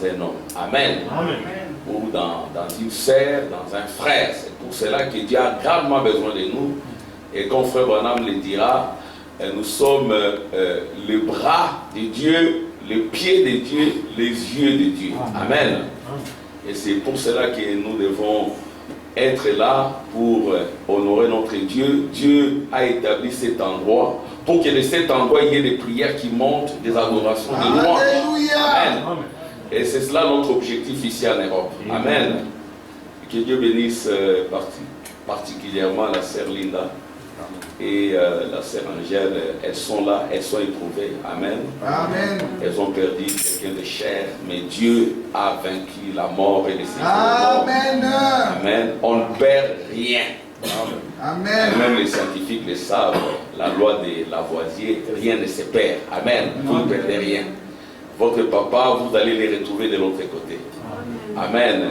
un homme. Amen. Amen. Ou dans une sœur, dans un frère. C'est pour cela que Dieu a grandement besoin de nous. Et comme Frère Branham le dira, nous sommes le bras de Dieu, le pied de Dieu, les yeux de Dieu. Amen. Et c'est pour cela que nous devons être là pour honorer notre Dieu. Dieu a établi cet endroit pour que de cet endroit il y ait des prières qui montent, des adorations, des louanges. Amen. Et c'est cela notre objectif ici en Europe. Amen. Que Dieu bénisse particulièrement la sœur Linda et la sœur Angèle. Elles sont là, elles sont éprouvées. Amen. Amen. Elles ont perdu quelqu'un de cher, mais Dieu a vaincu la mort et les séjours. Amen. Amen. On ne perd rien. Amen. Et même les scientifiques le savent, la loi de Lavoisier, rien ne se perd. Amen. Vous ne perdez rien. Votre papa, vous allez les retrouver de l'autre côté. Amen.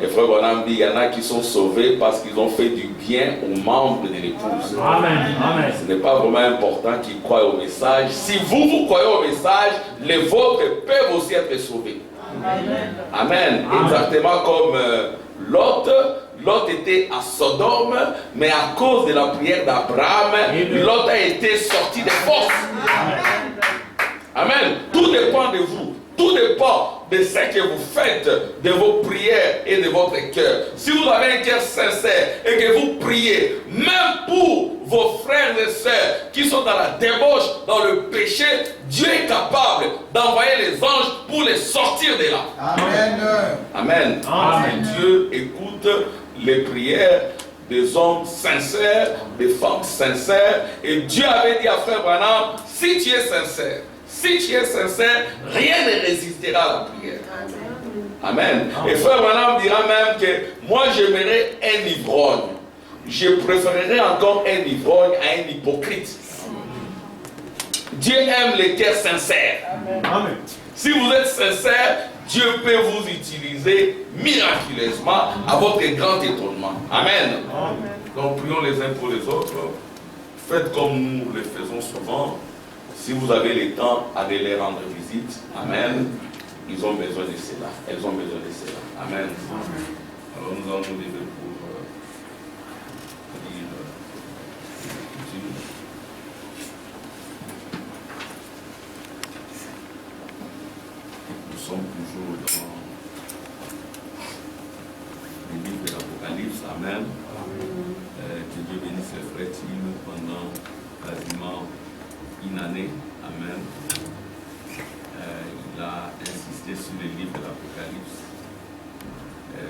Et Frère Branham dit, il y en a qui sont sauvés parce qu'ils ont fait du bien aux membres de l'épouse. Amen. Amen. Ce n'est pas vraiment important qu'ils croient au message. Si vous croyez au message, les vôtres peuvent aussi être sauvés. Amen. Amen. Exactement comme Lot. Lot était à Sodome, mais à cause de la prière d'Abraham, Lot a été sorti des forces. Amen. Tout dépend de vous. Tout dépend de ce que vous faites, de vos prières et de votre cœur. Si vous avez un cœur sincère et que vous priez, même pour vos frères et sœurs qui sont dans la débauche, dans le péché, Dieu est capable d'envoyer les anges pour les sortir de là. Amen. Amen. Amen. Dieu écoute les prières des hommes sincères, des femmes sincères. Et Dieu avait dit à Frère Branham, si tu es sincère, rien ne résistera à la prière. Amen. Et Frère Branham dira même que moi j'aimerais un ivrogne. Je préférerais encore un ivrogne à un hypocrite. Dieu aime les cœurs sincères. Amen. Si vous êtes sincère, Dieu peut vous utiliser miraculeusement à votre grand étonnement. Amen. Amen. Donc prions les uns pour les autres. Faites comme nous le faisons souvent. Si vous avez le temps, allez les rendre visite. Amen. Ils ont besoin de cela. Elles ont besoin de cela. Amen. Alors nous allons nous lever pour lire l'Écriture. Nous sommes toujours dans le livre de l'Apocalypse. Amen. Que Dieu bénisse les frères Tim pendant quasiment une année. Amen. Il a insisté sur le livre de l'Apocalypse.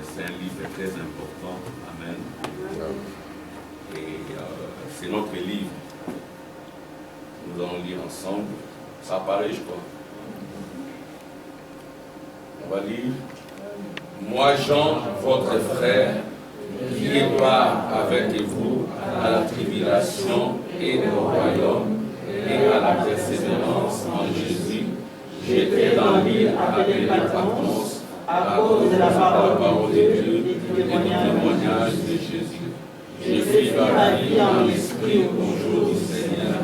C'est un livre très important. Amen. Et c'est notre livre. Nous allons lire ensemble. Ça apparaît, je crois. On va lire. Moi, Jean, votre frère, qui est part avec vous à la tribulation et au royaume et à la persévérance en Jésus, j'étais dans l'île appelée Patmos à cause de la parole de Dieu et du témoignage de Jésus. Je fus ravi en l'esprit au jour du Seigneur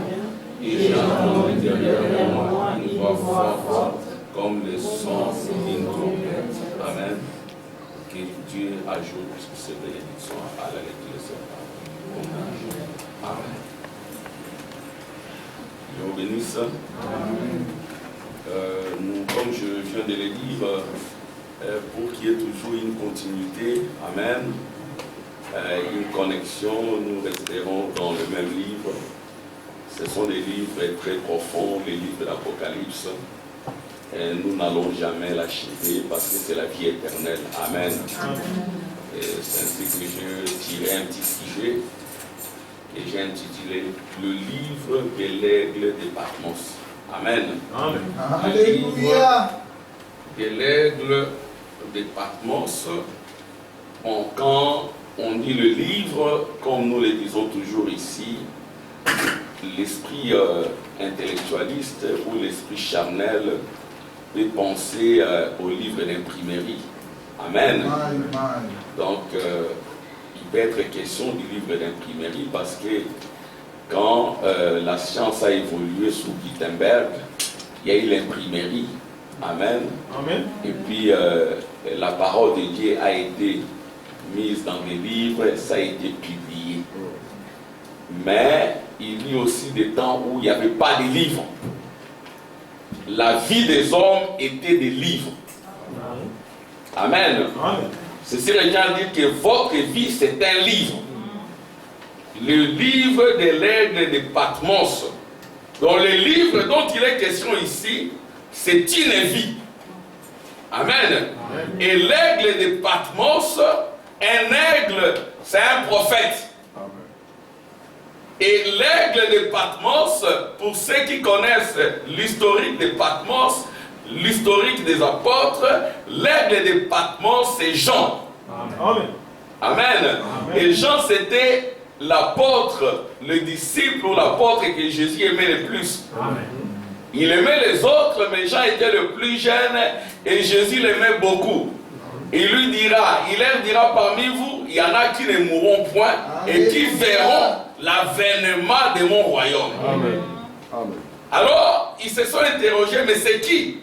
et j'ai entendu derrière moi une voix forte comme le son d'une trompette. Amen. Que Dieu ajoute ces bénédictions à la lecture de cette parole. Amen. Dieu vous bénisse. Comme je viens de le dire, pour qu'il y ait toujours une continuité, amen, une connexion, nous resterons dans le même livre. Ce sont des livres très profonds, les livres de l'Apocalypse. Nous n'allons jamais l'achever parce que c'est la vie éternelle. Amen. C'est ainsi que je tirais un petit sujet et j'ai intitulé Le livre de l'aigle de Patmos. Amen. Amen. Le livre de l'aigle de Patmos. Quand on dit le livre, comme nous le disons toujours ici, l'esprit intellectualiste ou l'esprit charnel peut penser au livre d'imprimerie. Amen. Donc, il peut être question du livre d'imprimerie parce que quand la science a évolué sous Gutenberg, il y a eu l'imprimerie. Amen. Amen. Et puis la parole de Dieu a été mise dans des livres, ça a été publié. Mais il y a aussi des temps où il n'y avait pas de livres. La vie des hommes était des livres. Amen. Amen. Ceci veut dire que votre vie c'est un livre. Le livre de l'aigle de Patmos. Donc le livre dont il est question ici, c'est une vie. Amen. Amen. Et l'aigle de Patmos, un aigle, c'est un prophète. Et l'aigle de Patmos, pour ceux qui connaissent l'historique de Patmos, l'historique des apôtres, l'aigle de Patmos, c'est Jean. Amen. Amen. Amen. Et Jean, c'était l'apôtre, le disciple ou l'apôtre que Jésus aimait le plus. Amen. Il aimait les autres, mais Jean était le plus jeune et Jésus l'aimait beaucoup. Il lui dira, il leur dira parmi vous, il y en a qui ne mourront point et qui verront l'avènement de mon royaume. Amen. Amen. Alors, ils se sont interrogés, mais c'est qui?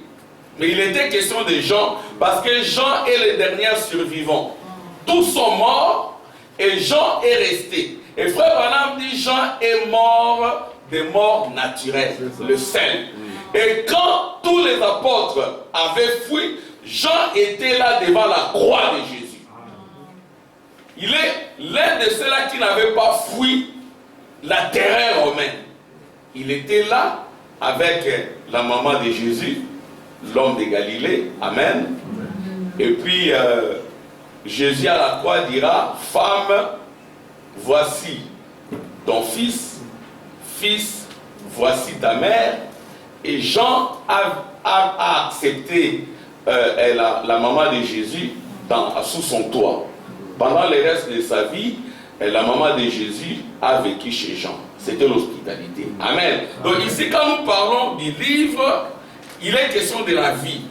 Mais il était question de Jean, parce que Jean est le dernier survivant. Tous sont morts et Jean est resté. Et frère Branham dit, Jean est mort de mort naturelle, le seul. Et quand tous les apôtres avaient fui, Jean était là devant la croix de Jésus. Il est l'un de ceux-là qui n'avait pas fui la terreur romaine. Il était là avec la maman de Jésus, l'homme de Galilée. Amen. Et puis Jésus à la croix dira, femme, voici ton fils, fils, voici ta mère. Et Jean a accepté la maman de Jésus sous son toit. Pendant le reste de sa vie, la maman de Jésus a vécu chez Jean. C'était l'hospitalité. Amen. Donc ici, quand nous parlons du livre, il est question de la vie.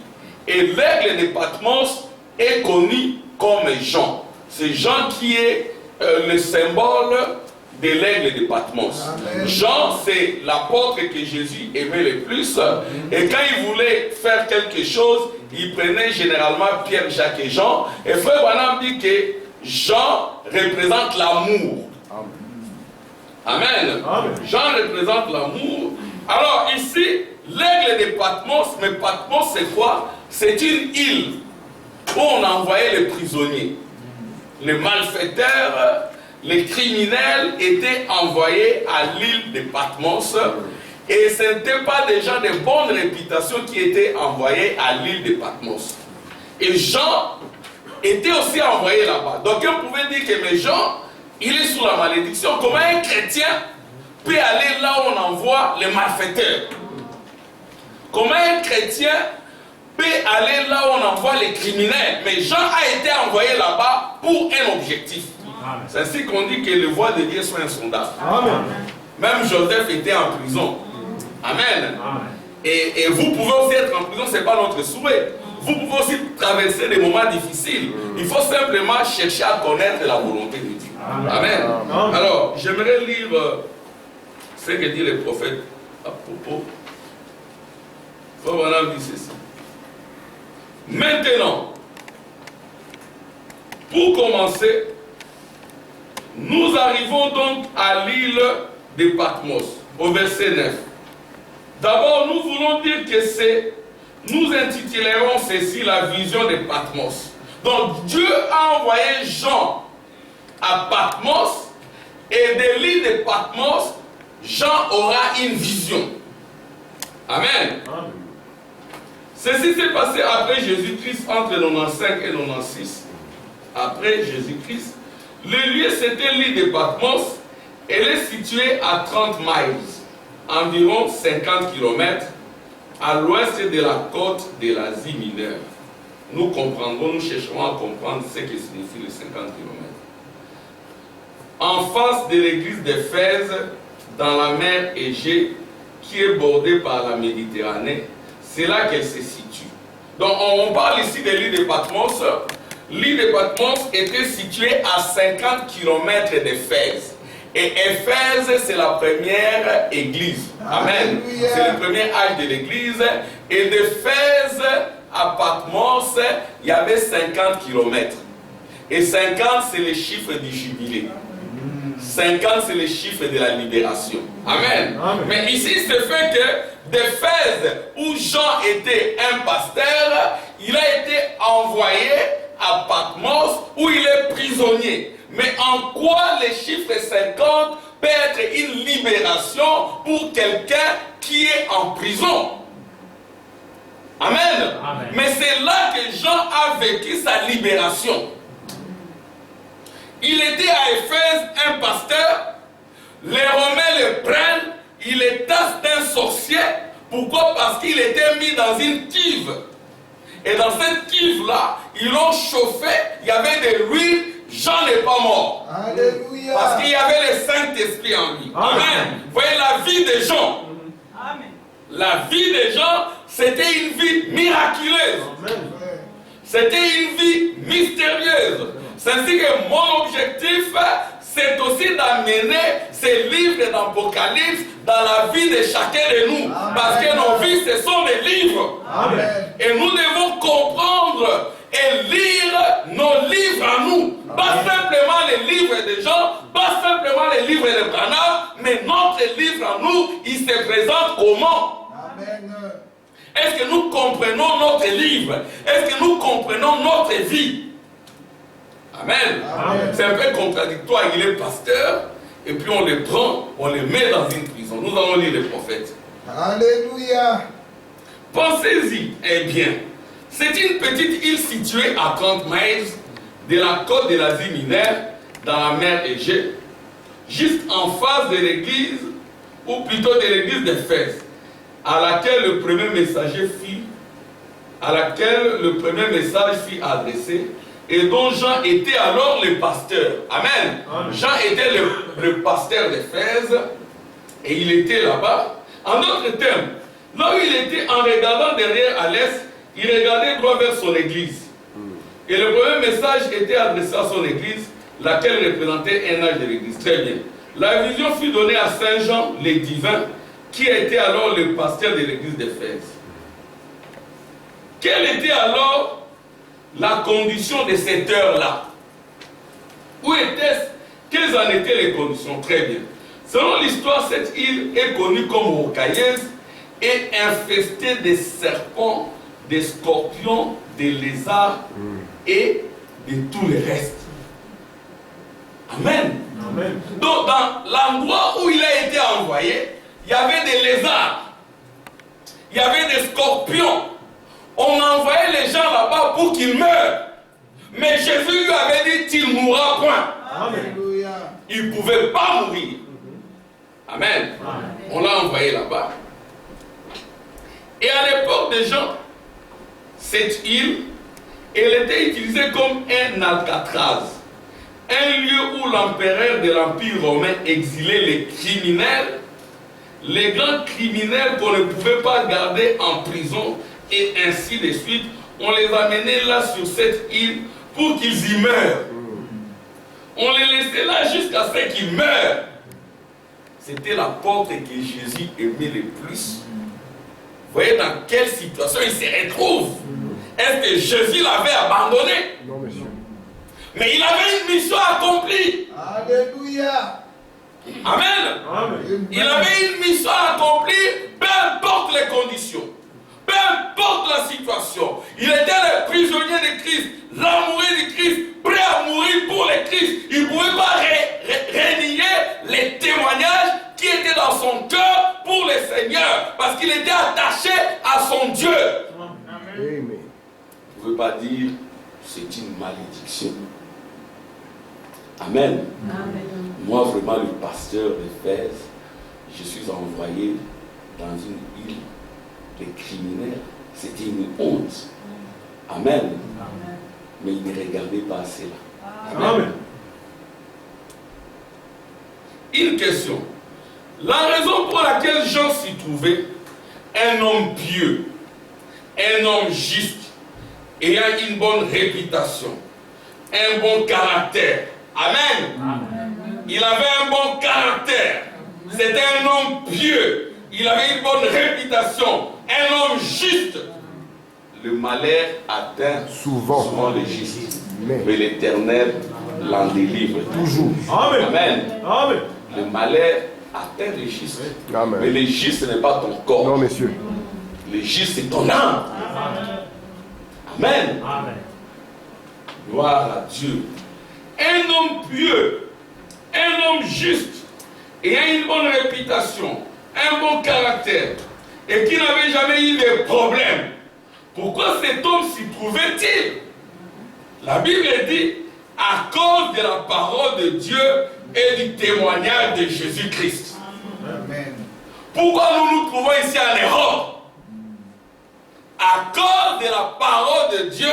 Et l'aigle de Patmos est connu comme Jean. C'est Jean qui est le symbole de l'aigle de Patmos. Amen. Jean, c'est l'apôtre que Jésus aimait le plus. Et quand il voulait faire quelque chose, il prenait généralement Pierre, Jacques et Jean. Et frère Branham dit que Jean représente l'amour. Amen. Amen. Jean représente l'amour. Alors ici, l'aigle de Patmos, mais Patmos c'est quoi? C'est une île où on envoyait les prisonniers. Les malfaiteurs, les criminels étaient envoyés à l'île de Patmos. Et ce n'étaient pas des gens de bonne réputation qui étaient envoyés à l'île de Patmos. Et Jean était aussi envoyé là-bas. Donc on pouvait dire que mais Jean, il est sous la malédiction. Comment un chrétien peut aller là où on envoie les malfaiteurs? Comment un chrétien peut aller là où on envoie les criminels? Mais Jean a été envoyé là-bas pour un objectif. C'est ainsi qu'on dit que les voies de Dieu sont insondables. Amen. Même Joseph était en prison. Amen. Et vous pouvez aussi être en prison, ce n'est pas notre souhait. Vous pouvez aussi traverser des moments difficiles. Il faut simplement chercher à connaître la volonté de Dieu. Amen. Amen. Alors, j'aimerais lire ce que dit le prophète à propos. Frère Branham dit ceci. Maintenant, pour commencer, nous arrivons donc à l'île de Patmos, au verset 9. D'abord, nous voulons dire que nous intitulerons ceci la vision de Patmos. Donc, Dieu a envoyé Jean à Patmos, et de l'île de Patmos, Jean aura une vision. Amen. Amen. Ceci s'est passé après Jésus-Christ, entre 95 et 96. Après Jésus-Christ, le lieu c'était l'île de Patmos. Elle est située à 30 miles, environ 50 km, à l'ouest de la côte de l'Asie mineure. Nous comprendrons, nous chercherons à comprendre ce que signifie les 50 km. En face de l'église d'Éphèse, dans la mer Égée, qui est bordée par la Méditerranée, c'est là qu'elle se situe. Donc on parle ici de l'île de Patmos. L'île de Patmos était située à 50 km d'Éphèse. Et Éphèse, c'est la première église. Amen. C'est le premier âge de l'église. Et d'Éphèse à Patmos, il y avait 50 kilomètres. Et 50, c'est le chiffre du jubilé. 50, c'est le chiffre de la libération. Amen. Amen. Mais ici, c'est fait que d'Éphèse, où Jean était un pasteur, il a été envoyé à Patmos, où il est prisonnier. Mais en quoi le chiffre 50 peut être une libération pour quelqu'un qui est en prison? Amen. Amen. Mais c'est là que Jean a vécu sa libération. Il était à Éphèse un pasteur, les Romains le prennent, il les tasse d'un sorcier. Pourquoi? Parce qu'il était mis dans une cuve. Et dans cette cuve-là, ils l'ont chauffé, il y avait de l'huile, Jean n'est pas mort. Alléluia. Parce qu'il y avait le Saint-Esprit en lui. Amen. Amen. Vous voyez la vie des gens. Amen. La vie des gens, c'était une vie miraculeuse. C'était une vie mystérieuse. C'est ainsi que mon objectif, c'est aussi d'amener ces livres d'Apocalypse dans la vie de chacun de nous. Amen. Parce que nos vies, ce sont des livres. Amen. Et nous devons comprendre et lire nos livres à nous. Amen. Pas simplement les livres des gens, pas simplement les livres de Branham, mais notre livre à nous, il se présente comment? Amen. Est-ce que nous comprenons notre livre? Est-ce que nous comprenons notre vie? Amen. Amen. C'est un peu contradictoire. Il est pasteur, et puis on le prend, on le met dans une prison. Nous allons lire les prophètes. Alléluia. Pensez-y, eh bien, c'est une petite île située à 30 miles de la côte de l'Asie mineure, dans la mer Égée, juste en face de l'église, ou plutôt de l'église d'Éphèse, à laquelle le premier message fut adressé, et dont Jean était alors le pasteur. Amen. Amen. Jean était le pasteur d'Éphèse, et il était là-bas. En d'autres termes, là où il était, en regardant derrière à l'est, il regardait droit vers son église. Et le premier message était adressé à son église, laquelle représentait un âge de l'église. Très bien. La vision fut donnée à Saint Jean, le divin, qui était alors le pasteur de l'église d'Éphèse. Quelle était alors la condition de cette heure-là? Où était-ce? Quelles en étaient les conditions? Très bien. Selon l'histoire, cette île est connue comme rocailleuse et infestée de serpents, de scorpions, de lézards et de tout le reste. Amen. Amen. Donc, dans l'endroit où il a été envoyé, il y avait des lézards, il y avait des scorpions. On envoyait les gens là-bas pour qu'ils meurent. Mais Jésus lui avait dit qu'il ne mourra point. Amen. Il ne pouvait pas mourir. Amen. Amen. On l'a envoyé là-bas. Et à l'époque des gens, cette île, elle était utilisée comme un Alcatraz. Un lieu où l'empereur de l'Empire romain exilait les criminels, les grands criminels qu'on ne pouvait pas garder en prison, et ainsi de suite. On les amenait là sur cette île pour qu'ils y meurent. On les laissait là jusqu'à ce qu'ils meurent. C'était la porte que Jésus aimait le plus. Vous voyez dans quelle situation il se retrouve. Est-ce que Jésus l'avait abandonné? Non, monsieur. Mais il avait une mission accomplie. Alléluia. Amen. Amen. Il avait une mission accomplie, peu importe les conditions. Peu importe la situation, il était le prisonnier de Christ, l'amoureux de Christ, prêt à mourir pour le Christ. Il ne pouvait pas renier les témoignages qui étaient dans son cœur pour le Seigneur, parce qu'il était attaché à son Dieu. Amen. Vous ne pouvez pas dire c'est une malédiction. Amen. Amen. Moi, vraiment, le pasteur d'Éphèse, je suis envoyé dans une île. Les criminels, c'était une honte. Amen. Amen. Mais il ne regardait pas cela. Amen. Amen. Une question. La raison pour laquelle Jean s'y trouvait, un homme pieux, un homme juste, ayant une bonne réputation, un bon caractère. Amen. Amen. Il avait un bon caractère. C'était un homme pieux. Il avait une bonne réputation. Un homme juste. Le malheur atteint souvent les justes. Mais l'Éternel l'en délivre toujours. Amen. Amen. Amen. Le malheur atteint les justes. Amen. Mais les justes, ce n'est pas ton corps. Non, messieurs. Les justes, c'est ton âme. Amen. Amen. Gloire à Dieu. Un homme pieux, un homme juste, ayant une bonne réputation, un bon caractère, et qui n'avait jamais eu de problème. Pourquoi cet homme s'y trouvait-il? La Bible dit, à cause de la parole de Dieu et du témoignage de Jésus-Christ. Amen. Pourquoi nous nous trouvons ici en Europe? À cause de la parole de Dieu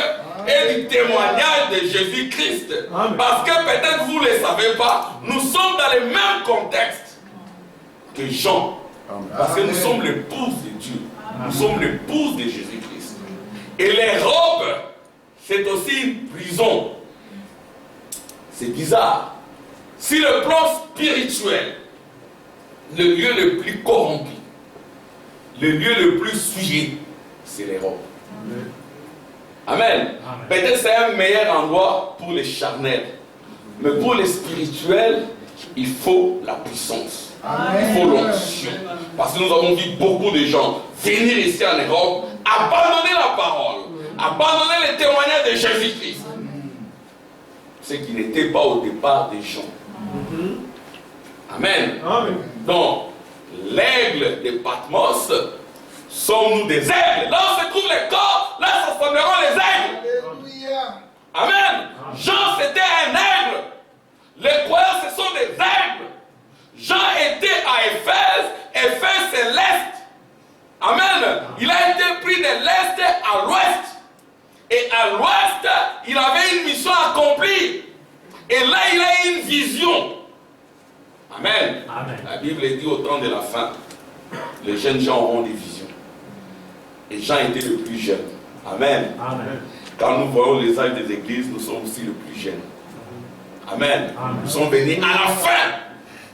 et du témoignage de Jésus-Christ. Parce que peut-être vous ne le savez pas, nous sommes dans le même contexte que Jean. Parce que nous sommes l'épouse de Dieu. Nous sommes l'épouse de Jésus-Christ. Et l'Europe, c'est aussi une prison. C'est bizarre. Si le plan spirituel, le lieu le plus corrompu, le lieu le plus souillé, c'est l'Europe. Amen. Peut-être c'est un meilleur endroit pour les charnels. Mais pour les spirituels, il faut la puissance. Amen. Il faut l'onction. Parce que nous avons vu beaucoup de gens venir ici en Europe, abandonner la parole, abandonner les témoignages de Jésus-Christ. Ce qui n'était pas au départ des gens. Amen. Amen. Donc, l'aigle de Patmos, sommes-nous des aigles? Là où se trouvent les corps, là ce seront les aigles. Alléluia. Amen. Jean c'était un aigle. Les croyants ce sont des aigles. Jean était à Éphèse. Éphèse c'est l'Est. Amen. Il a été pris de l'Est à l'Ouest. Et à l'Ouest, il avait une mission accomplie. Et là, il a une vision. Amen. Amen. La Bible dit au temps de la fin, les jeunes gens auront des visions. Et Jean était le plus jeune. Amen. Amen. Quand nous voyons les âges des églises, nous sommes aussi le plus jeunes. Amen. Amen. Nous sommes venus à la fin.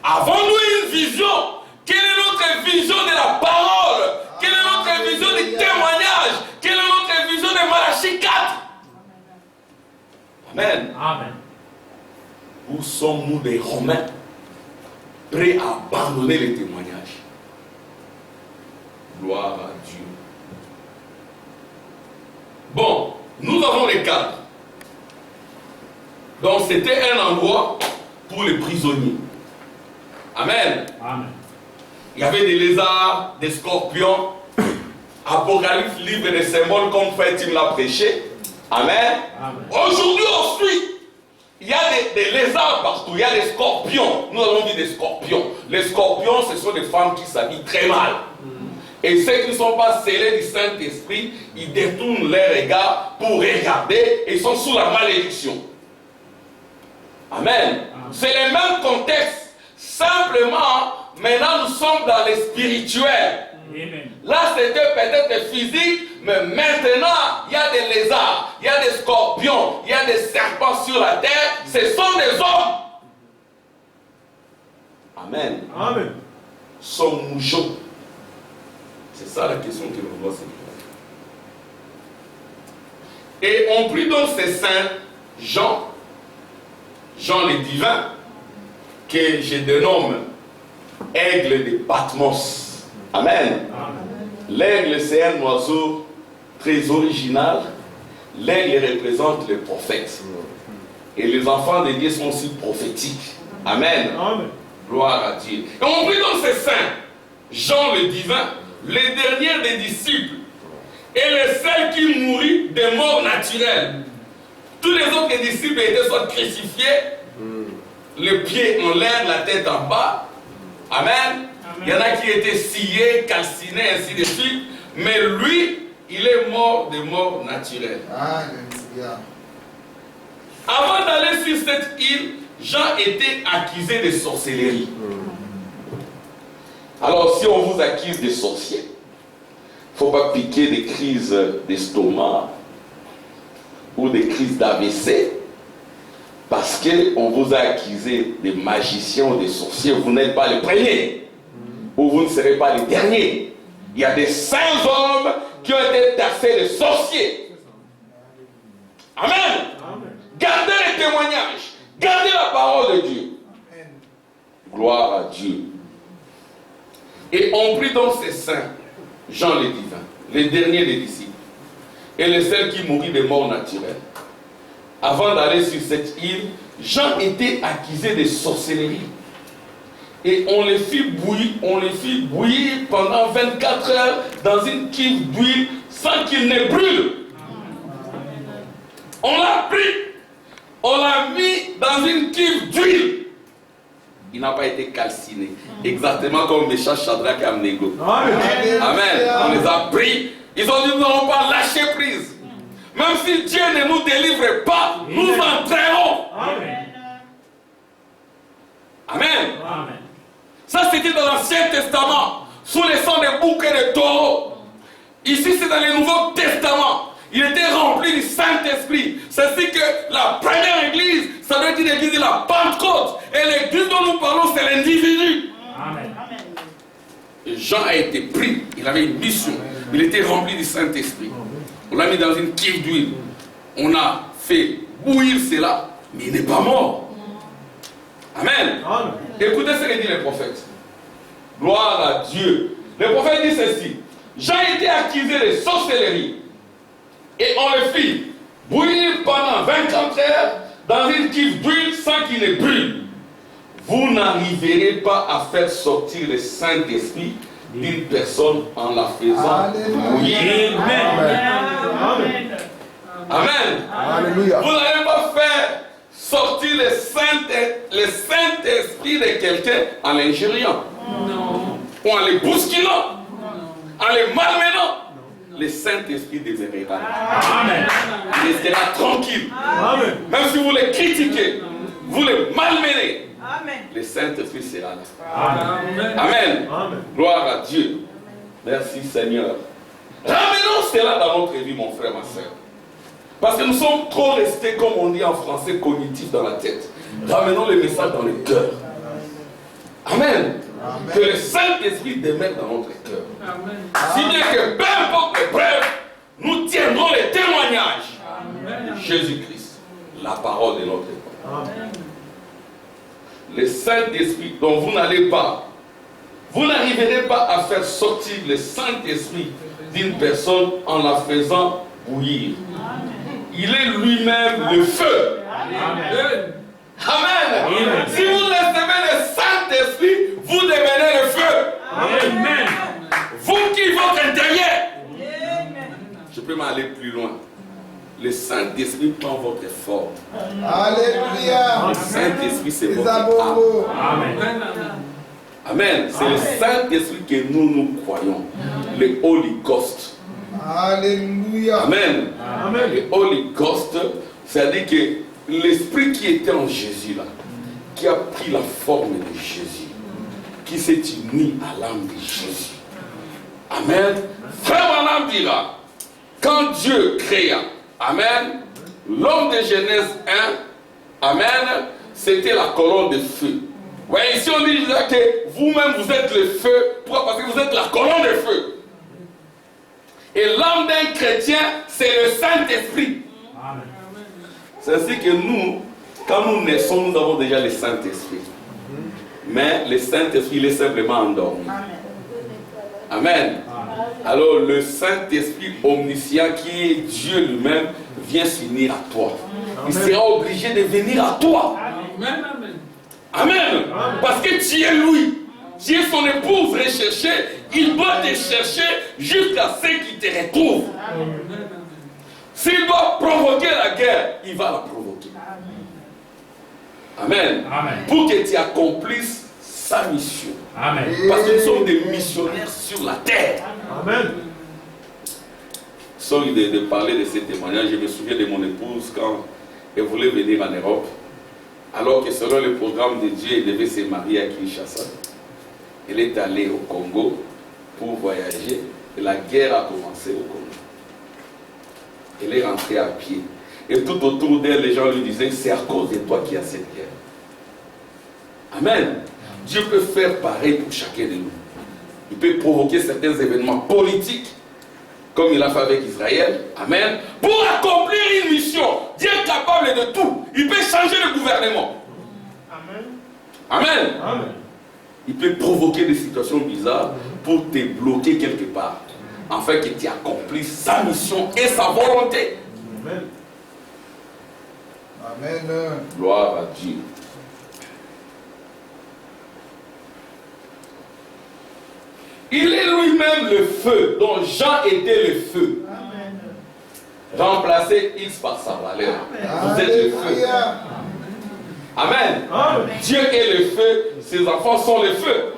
Avons-nous une vision? Quelle est notre vision de la parole? Quelle est notre vision du témoignage? Quelle est notre vision de Malachie 4? Amen. Amen. Où sommes-nous des Romains prêts à abandonner les témoignages? Gloire à Dieu. Bon, nous avons les cadres. Donc c'était un endroit pour les prisonniers. Amen. Amen. Il y avait des lézards, des scorpions. Apocalypse, livre des symboles comme Frère Tim l'a prêché. Amen. Amen. Aujourd'hui aussi, il y a des lézards partout, il y a des scorpions. Nous avons vu des scorpions. Les scorpions, ce sont des femmes qui s'habillent très mal. Et ceux qui ne sont pas scellés du Saint-Esprit, ils détournent leurs regards pour regarder et ils sont sous la malédiction. Amen. C'est le même contexte. Simplement, maintenant nous sommes dans le spirituel. Amen. Là, c'était peut-être physique, mais maintenant, il y a des lézards, il y a des scorpions, il y a des serpents sur la terre. Ce sont des hommes. Amen. Amen. Sommes-nous jaunes? C'est ça la question que l'on doit se poser. Et on prit donc ces saints Jean le divin, que je dénomme aigle de Patmos. Amen. L'aigle, c'est un oiseau très original. L'aigle représente les prophètes. Et les enfants de Dieu sont aussi prophétiques. Amen. Amen. Gloire à Dieu. Et on prit donc ces saints Jean le divin, le dernier des disciples, et le seul qui mourut de mort naturelle. Tous les autres disciples étaient soit crucifiés, les pieds en l'air, la tête en bas. Amen. Il y en a qui étaient sciés, calcinés, ainsi de suite. Mais lui, il est mort de mort naturelle. Alléluia. Avant d'aller sur cette île, Jean était accusé de sorcellerie. Alors, si on vous accuse de sorcier, il ne faut pas piquer des crises d'estomac ou des crises d'AVC, Parce qu'on vous a accusé des magiciens ou des sorciers, vous n'êtes pas les premiers. Ou vous ne serez pas les derniers. Il y a des saints hommes qui ont été taxés de sorciers. Amen. Amen. Gardez les témoignages. Gardez la parole de Dieu. Gloire à Dieu. Et on prit donc ces saints, Jean le divin, les derniers des disciples, et les seuls qui moururent de mort naturelle. Avant d'aller sur cette île, Jean était accusé de sorcellerie. Et on les fit bouillir pendant 24 heures dans une cuve d'huile sans qu'il ne brûle. On l'a pris, on l'a mis dans une cuve d'huile. Il n'a pas été calciné. Exactement comme méchant Shadrach et Abednego. Amen. Amen. On les a pris. Ils ont dit nous n'allons pas lâcher prise. Même si Dieu ne nous délivre pas, nous entrerons. Amen. Amen. Amen. Ça c'était dans l'Ancien Testament, sous le sang des boucs et des taureaux. Ici c'est dans le Nouveau Testament. Il était rempli du Saint-Esprit. C'est ainsi que la première église, ça doit être une église de la Pentecôte. Et l'église dont nous parlons, c'est l'individu. Amen. Et Jean a été pris. Il avait une mission. Il était rempli du Saint-Esprit. On l'a mis dans une cuve d'huile. On a fait bouillir cela, mais il n'est pas mort. Amen. Amen. Écoutez ce que dit le prophète. Gloire à Dieu. Le prophète dit ceci. Jean était accusé de sorcellerie. Et on le fit bouillir pendant 24 heures dans une cuve d'huile sans qu'il ne brûle. Vous n'arriverez pas à faire sortir le Saint-Esprit d'une personne en la faisant bouillir. Amen. Amen. Alléluia. Vous n'allez pas faire sortir le Saint-Esprit de quelqu'un en l'injuriant. Ou en les bousculant. En les malmenant. Le Saint-Esprit désirerait. Amen. Il restera tranquille. Amen. Même si vous les critiquez, vous les malmenez, Amen. le Saint-Esprit sera là. Amen. Amen. Amen. Gloire à Dieu. Merci Seigneur. Ramenons cela dans notre vie, mon frère, ma soeur. Parce que nous sommes trop restés, comme on dit en français, cognitifs dans la tête. Ramenons le message dans le cœur. Amen. Que le Saint-Esprit demeure dans notre cœur. Si bien que peu importe l'épreuve, nous tiendrons les témoignages de Jésus-Christ, la parole de notre époque. Amen. Le Saint-Esprit dont vous n'allez pas, vous n'arriverez pas à faire sortir le Saint-Esprit d'une personne en la faisant bouillir. Il est lui-même le feu. Amen. Amen. Amen. Si vous recevez le Saint-Esprit, vous devenez le feu. Amen. Vous qui votre intérieur. Amen. Je peux m'aller plus loin. Le Saint-Esprit prend votre forme. Alléluia. Le Saint-Esprit, c'est votre âme. Isabobo. Amen. Amen. C'est le Saint-Esprit que nous croyons. Le Holy Ghost. Alléluia. Amen. Amen. Le Holy Ghost, c'est-à-dire que l'Esprit qui était en Jésus là, qui a pris la forme de Jésus, qui s'est uni à l'âme de Jésus. Amen. Frère Branham dira, quand Dieu créa, amen, l'homme de Genèse 1, amen, c'était la colonne de feu. Vous voyez, ici on dit que vous-même vous êtes le feu. Pourquoi? Parce que vous êtes la colonne de feu. Et l'âme d'un chrétien, c'est le Saint-Esprit. Amen. C'est ainsi que nous, quand nous naissons, nous avons déjà le Saint-Esprit. Mais le Saint-Esprit, il est simplement endormi. Amen. Alors le Saint-Esprit omniscient, qui est Dieu lui-même, vient s'unir à toi. Il sera obligé de venir à toi. Amen. Parce que tu es lui. Tu es son épouse recherchée. Il doit te chercher jusqu'à ce qu'il te retrouve. S'il doit provoquer la guerre, il va la provoquer. Amen. Amen. Pour que tu accomplisses sa mission. Amen. Parce que nous sommes des missionnaires sur la terre. Amen. Sans de parler de ces témoignages, je me souviens de mon épouse quand elle voulait venir en Europe. Alors que selon le programme de Dieu, elle devait se marier à Kinshasa. Elle est allée au Congo pour voyager. Et la guerre a commencé au Congo. Elle est rentrée à pied. Et tout autour d'elle, les gens lui disaient, c'est à cause de toi qu'il y a cette guerre. Amen. Dieu peut faire pareil pour chacun de nous. Il peut provoquer certains événements politiques, comme il a fait avec Israël. Amen. Pour accomplir une mission. Dieu est capable de tout. Il peut changer le gouvernement. Amen. Amen. Amen. Il peut provoquer des situations bizarres pour te bloquer quelque part, afin que tu accomplisses sa mission et sa volonté. Amen. Amen. Gloire à Dieu. Il est lui-même le feu, dont Jean était le feu. Amen. Remplacez X par sa valeur. Vous êtes le feu. Alléluia. Amen. Amen. Dieu est le feu, ses enfants sont le feu.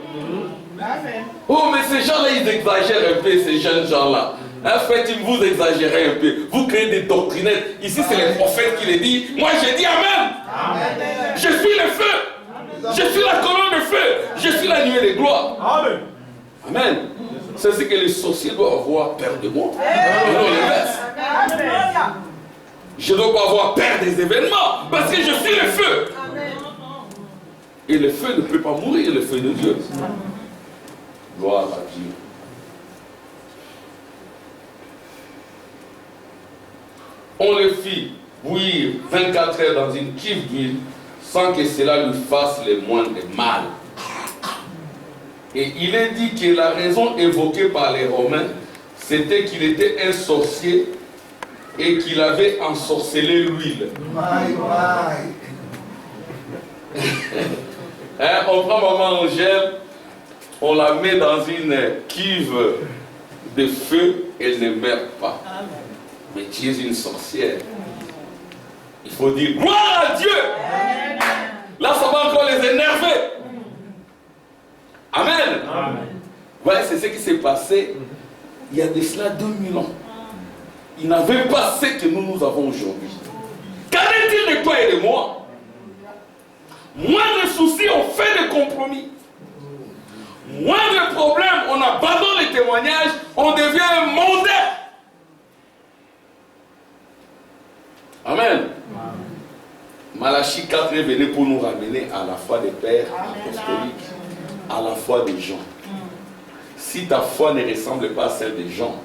Amen. Oh, mais ces gens-là, ils exagèrent un peu, ces jeunes gens-là. En fait, vous exagérez un peu. Vous créez des doctrinettes. Ici, c'est les prophètes qui les disent. Moi, j'ai dit Amen. Amen. Je suis le feu. Je suis la colonne de feu. Je suis la nuée de gloire. Amen. Amen. C'est ce que les sorciers doivent avoir peur de moi. Et non l'inverse. Je ne dois pas avoir peur des événements. Parce que je suis le feu. Et le feu ne peut pas mourir, le feu de Dieu. Gloire à Dieu. On le fit bouillir 24 heures dans une cuve d'huile sans que cela lui fasse le moindre mal. Et il est dit que la raison évoquée par les Romains, c'était qu'il était un sorcier et qu'il avait ensorcelé l'huile. My. Hein, on prend maman Angèle, on la met dans une cuve de feu, elle ne meurt pas. Mais tu es une sorcière. Il faut dire gloire à Dieu. Là, ça va encore les énerver. Amen. Amen. Voilà, c'est ce qui s'est passé il y a de cela 2000 ans. Ils n'avaient pas ce que nous avons aujourd'hui. Qu'en est-il de toi et de moi? Moins de soucis, on fait des compromis. Moins de problèmes, on abandonne les témoignages, on devient mondain. Amen. Malachie 4 est venu pour nous ramener à la foi des pères apostoliques, à la foi des gens. Si ta foi ne ressemble pas à celle des gens,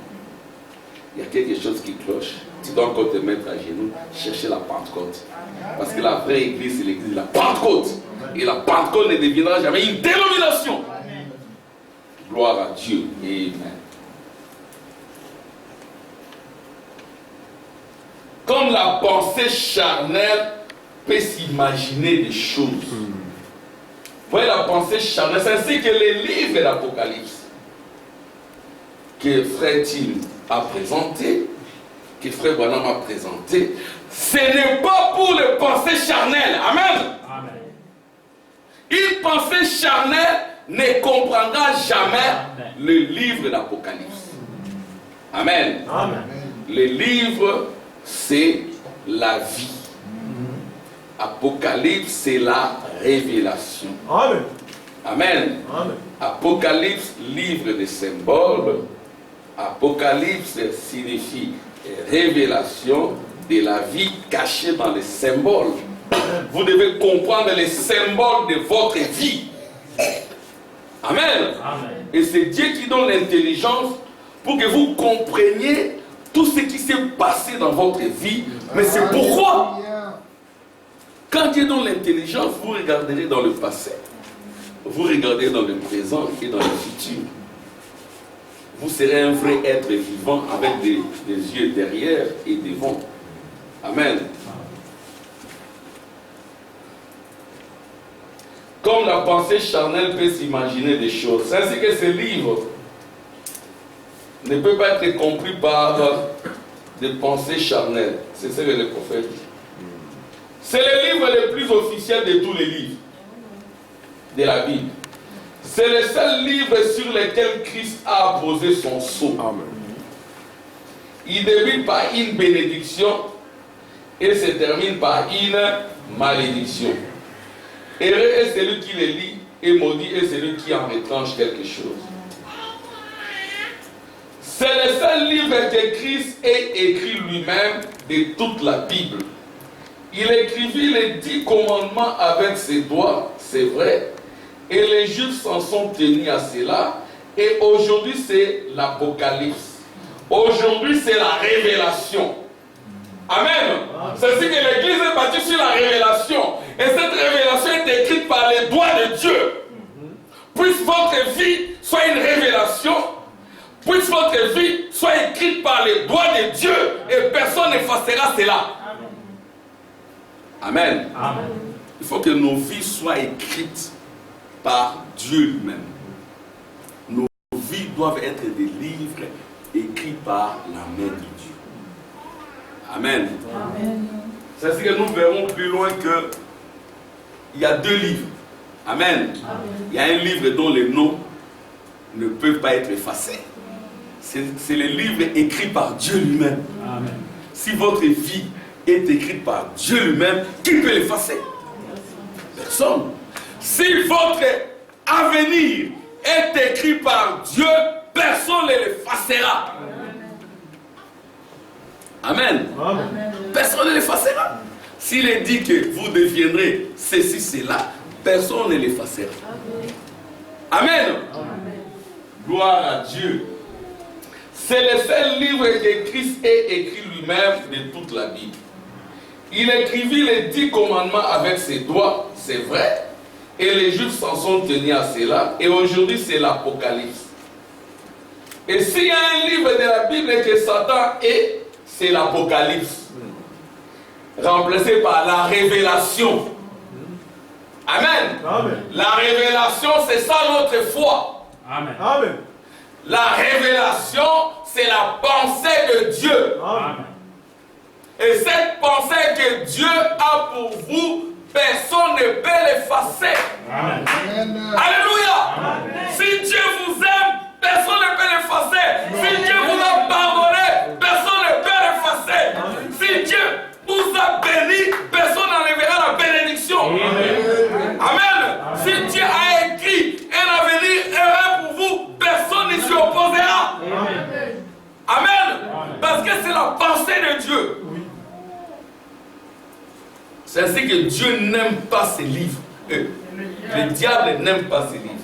il y a quelque chose qui cloche. Tu dois encore te mettre à genoux, chercher la Pentecôte. Parce que la vraie église, c'est l'église de la Pentecôte. Et la Pentecôte ne deviendra jamais une dénomination. Gloire à Dieu. Amen. Comme la pensée charnelle peut s'imaginer des choses. Vous voyez la pensée charnelle, c'est ainsi que les livres de l'Apocalypse que Frère Tim a présenté, que Frère Branham a présenté, ce n'est pas pour les pensées charnelles. Amen. Amen. Une pensée charnelle ne comprendra jamais le livre de l'Apocalypse. Amen. Amen. Le livre, c'est la vie. Apocalypse, c'est la révélation. Amen. Amen. Amen. Apocalypse, livre des symboles. Apocalypse signifie révélation de la vie cachée dans les symboles. Vous devez comprendre les symboles de votre vie. Amen. Amen. Et c'est Dieu qui donne l'intelligence pour que vous compreniez tout ce qui s'est passé dans votre vie. Mais c'est pourquoi, Alléluia. quand Dieu donne l'intelligence, vous regarderez dans le passé. Vous regardez dans le présent et dans le futur. Vous serez un vrai être vivant avec des yeux derrière et devant. Amen. Comme la pensée charnelle peut s'imaginer des choses, c'est ainsi que ce livre ne peut pas être compris par des pensées charnelles. C'est ce que le prophète dit. C'est le livre le plus officiel de tous les livres de la Bible. C'est le seul livre sur lequel Christ a apposé son sceau. Amen. Il débute par une bénédiction et se termine par une malédiction. Heureux est celui qui le lit et maudit est celui qui en retranche quelque chose. C'est le seul livre que Christ ait écrit lui-même de toute la Bible. Il écrivit les 10 commandements avec ses doigts, c'est vrai, et les Juifs s'en sont tenus à cela. Et aujourd'hui, c'est l'Apocalypse. Aujourd'hui, c'est la révélation. Amen. C'est-à-dire que l'Église est bâtie sur la révélation. Et cette révélation est écrite par les doigts de Dieu. Puisse votre vie soit une révélation. Puisse votre vie soit écrite par les doigts de Dieu. Et personne n'effacera cela. Amen. Amen. Il faut que nos vies soient écrites par Dieu lui-même. Nos vies doivent être des livres écrits par la main de Dieu. Amen. Amen. C'est-à-dire que nous verrons plus loin que il y a 2 livres. Amen. Amen. Il y a un livre dont les noms ne peuvent pas être effacés. C'est le livre écrit par Dieu lui-même. Amen. Si votre vie est écrite par Dieu lui-même, qui peut l'effacer? Personne. Si votre avenir est écrit par Dieu, personne ne l'effacera. Amen. Amen. Personne ne l'effacera. S'il est dit que vous deviendrez ceci, cela, personne ne l'effacera. Amen. Amen. Gloire à Dieu. C'est le seul livre que Christ ait écrit lui-même de toute la Bible. Il écrivit les 10 commandements avec ses doigts, c'est vrai, et les Juifs s'en sont tenus à cela, et aujourd'hui c'est l'Apocalypse. Et s'il y a un livre de la Bible que Satan est, c'est l'Apocalypse, remplacé par la révélation. Amen. Amen. La révélation, c'est ça notre foi. Amen. Amen. La révélation, c'est la pensée de Dieu. Amen. Et cette pensée que Dieu a pour vous, personne ne peut l'effacer. Amen. Alléluia. Amen. Si Dieu vous aime, personne ne peut l'effacer. Si Dieu vous a pardonné, personne ne peut l'effacer. Si Dieu vous a béni, personne n'enlèvera la bénédiction. Amen. Amen. Si Dieu a écrit un avenir heureux pour vous, personne ne s'y opposera. Amen. Amen. Parce que c'est la pensée de Dieu. C'est ainsi que Dieu n'aime pas ces livres. Le diable n'aime pas ces livres.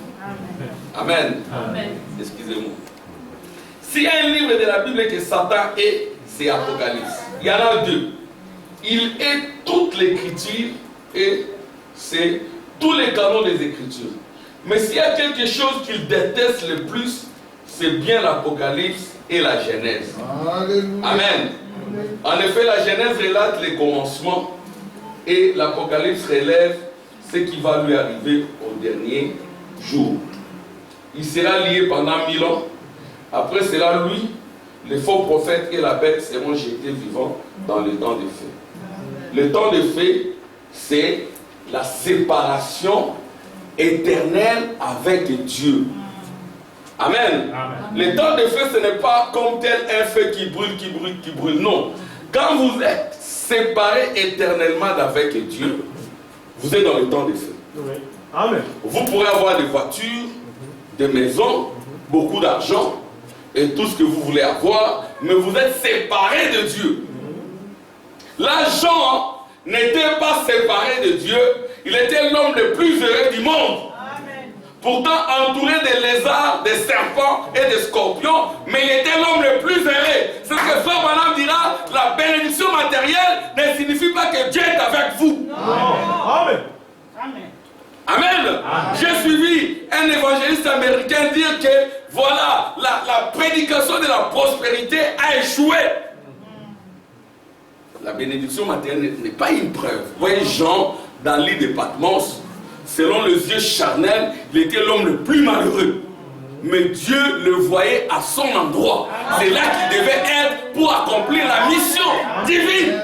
Amen. Amen. Excusez-moi. S'il y a un livre de la Bible que Satan est, c'est Apocalypse. Il y en a 2. Il est toute l'écriture et c'est tous les canons des Écritures. Mais s'il y a quelque chose qu'il déteste le plus, c'est bien l'Apocalypse et la Genèse. Alléluia. Amen. En effet, la Genèse relate les commencements et l'Apocalypse relève ce qui va lui arriver au dernier jour. Il sera lié pendant 1000 ans. Après cela, lui, les faux prophètes et la bête seront jetés vivants dans le temps des faits. Le temps des faits, c'est la séparation éternelle avec Dieu. Amen. Amen. Le temps des feux, ce n'est pas comme tel un feu qui brûle, qui brûle, qui brûle. Non. Quand vous êtes séparés éternellement d'avec Dieu, vous êtes dans le temps des feux. Oui. Amen. Vous pourrez avoir des voitures, des maisons, beaucoup d'argent et tout ce que vous voulez avoir, mais vous êtes séparés de Dieu. Là, Jean n'était pas séparé de Dieu, il était l'homme le plus heureux du monde. Pourtant entouré de lézards, de serpents et de scorpions, mais il était l'homme le plus heureux. C'est ce que Frère Branham dira, la bénédiction matérielle ne signifie pas que Dieu est avec vous. Amen. Amen. J'ai suivi un évangéliste américain dire que voilà, la prédication de la prospérité a échoué. La bénédiction matérielle n'est pas une preuve. Vous voyez Jean dans l'île de Patmos, selon les yeux charnels, il était l'homme le plus malheureux. Mais Dieu le voyait à son endroit. C'est là qu'il devait être pour accomplir la mission divine.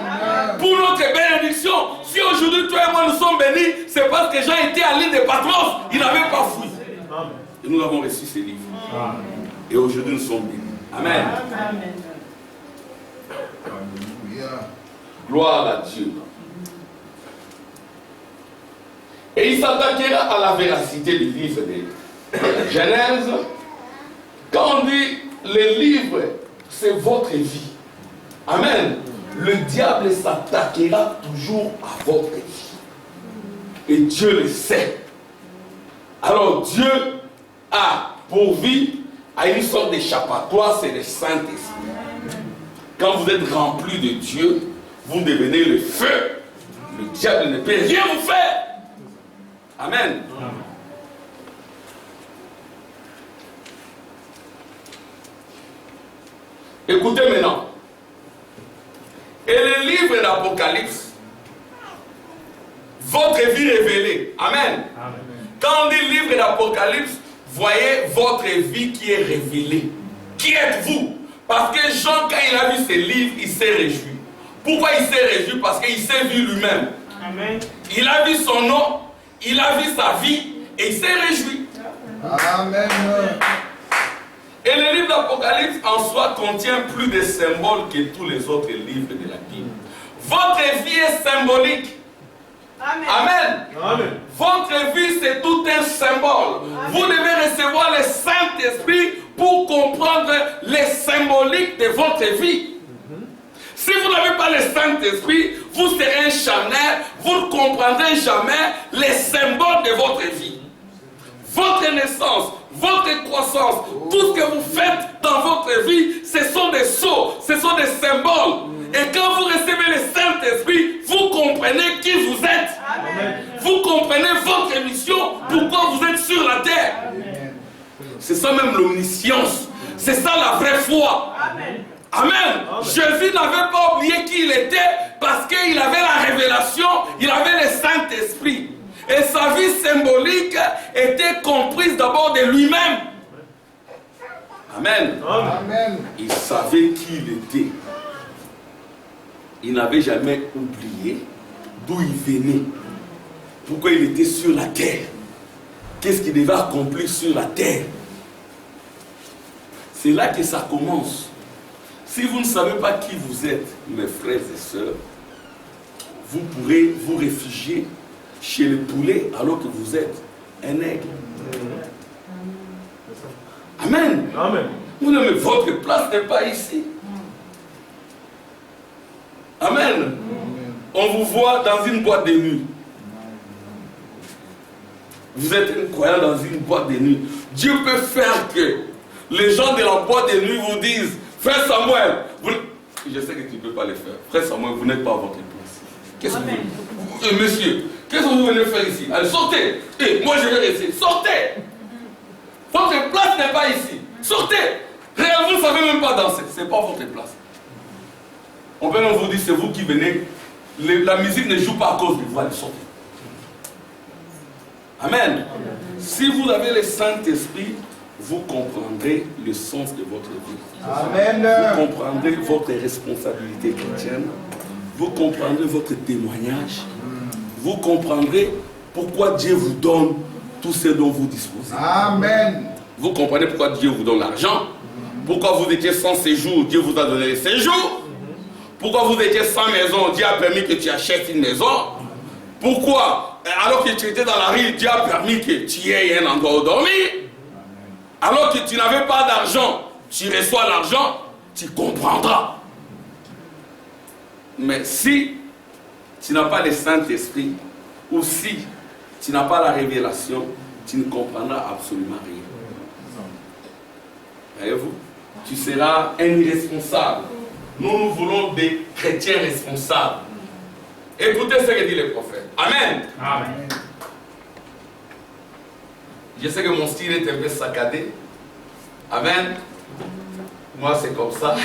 Pour notre bénédiction. Si aujourd'hui toi et moi nous sommes bénis, c'est parce que Jean était à l'île de Patmos. Il n'avait pas fui. Et nous avons reçu ces livres. Et aujourd'hui nous sommes bénis. Amen. Alléluia. Gloire à Dieu. Et il s'attaquera à la véracité du livre de Genèse. Quand on dit les livres, c'est votre vie. Amen. le diable s'attaquera toujours à votre vie. Et Dieu le sait. Alors Dieu a pourvu à une sorte d'échappatoire, c'est le Saint-Esprit. Quand vous êtes rempli de Dieu, vous devenez le feu. Le diable ne peut rien vous faire. Amen. Écoutez maintenant. Et le livre d'Apocalypse, votre vie révélée. Amen. Quand on dit livre d'Apocalypse, voyez votre vie qui est révélée. Qui êtes-vous? Parce que Jean, quand il a vu ce livre, il s'est réjoui. Pourquoi il s'est réjoui? Parce qu'il s'est vu lui-même. Amen. Il a vu son nom, il a vu sa vie et il s'est réjoui. Amen. Et le livre d'Apocalypse en soi contient plus de symboles que tous les autres livres de la Bible. Votre vie est symbolique. Amen. Amen. Amen. Votre vie, c'est tout un symbole. Amen. Vous devez recevoir le Saint-Esprit pour comprendre les symboliques de votre vie. Si vous n'avez pas le Saint-Esprit, vous serez un charnel, vous ne comprendrez jamais les symboles de votre vie. Votre naissance, votre croissance, tout ce que vous faites dans votre vie, ce sont des sceaux, ce sont des symboles. Et quand vous recevez le Saint-Esprit, vous comprenez qui vous êtes. Amen. Vous comprenez votre mission, pourquoi vous êtes sur la terre. C'est ça même l'omniscience. C'est ça la vraie foi. Amen. Amen. Jésus n'avait pas oublié qui il était parce qu'il avait la révélation, il avait le Saint-Esprit. Et sa vie symbolique était comprise d'abord de lui-même. Amen. Amen. Il savait qui il était. Il n'avait jamais oublié d'où il venait. Pourquoi il était sur la terre. Qu'est-ce qu'il devait accomplir sur la terre. C'est là que ça commence. Si vous ne savez pas qui vous êtes, mes frères et sœurs, vous pourrez vous réfugier chez le poulet alors que vous êtes un aigle. Amen. Amen. Vous n'avez, votre place n'est pas ici. Amen. On vous voit dans une boîte de nuit. Vous êtes un croyant dans une boîte de nuit. Dieu peut faire que les gens de la boîte de nuit vous disent, Frère Samuel, je sais que tu ne peux pas le faire. Frère Samuel, vous n'êtes pas à votre place. Qu'est-ce que vous... monsieur, qu'est-ce que vous venez faire ici? Allez, sortez. Moi je vais rester. Sortez. Votre place n'est pas ici. Sortez. Réellement, vous ne savez même pas danser. Ce n'est pas votre place. On peut même vous dire, c'est vous qui venez. La musique ne joue pas à cause de vous. Allez, sortez. Amen. Si vous avez le Saint-Esprit, vous comprendrez le sens de votre vie. Amen. Vous comprendrez votre responsabilité chrétienne. Vous comprendrez votre témoignage. Vous comprendrez pourquoi Dieu vous donne tout ce dont vous disposez. Amen. Vous comprenez pourquoi Dieu vous donne l'argent. Pourquoi vous étiez sans séjour, Dieu vous a donné le séjour. Pourquoi vous étiez sans maison, Dieu a permis que tu achètes une maison. Pourquoi, alors que tu étais dans la rue, Dieu a permis que tu aies un endroit où dormir. Alors que tu n'avais pas d'argent, tu reçois l'argent, tu comprendras. Mais si tu n'as pas le Saint-Esprit, ou si tu n'as pas la révélation, tu ne comprendras absolument rien. Voyez-vous? Tu seras un irresponsable. Nous voulons des chrétiens responsables. Écoutez ce que dit le prophète. Amen. Amen. Je sais que mon style est un peu saccadé. Amen. Moi, c'est comme ça.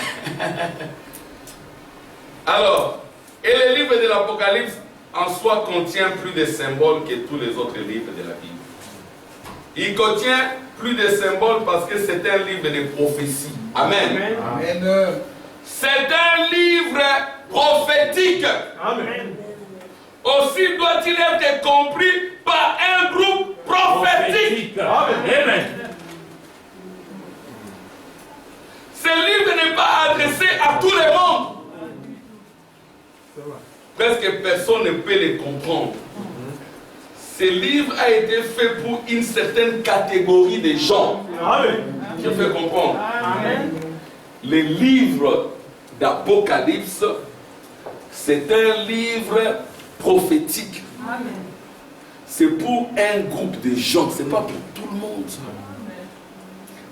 Alors, et le livre de l'Apocalypse en soi contient plus de symboles que tous les autres livres de la Bible. Il contient plus de symboles parce que c'est un livre de prophétie. Amen. Amen. C'est un livre prophétique. Amen. Aussi doit-il être compris par un groupe prophétique. Amen. Ce livre n'est pas adressé à tout le monde. Presque personne ne peut le comprendre. Ce livre a été fait pour une certaine catégorie de gens. Amen. Je fais comprendre. Amen. Les livres d'Apocalypse C'est un livre prophétique. C'est pour un groupe de gens, c'est pas pour tout le monde.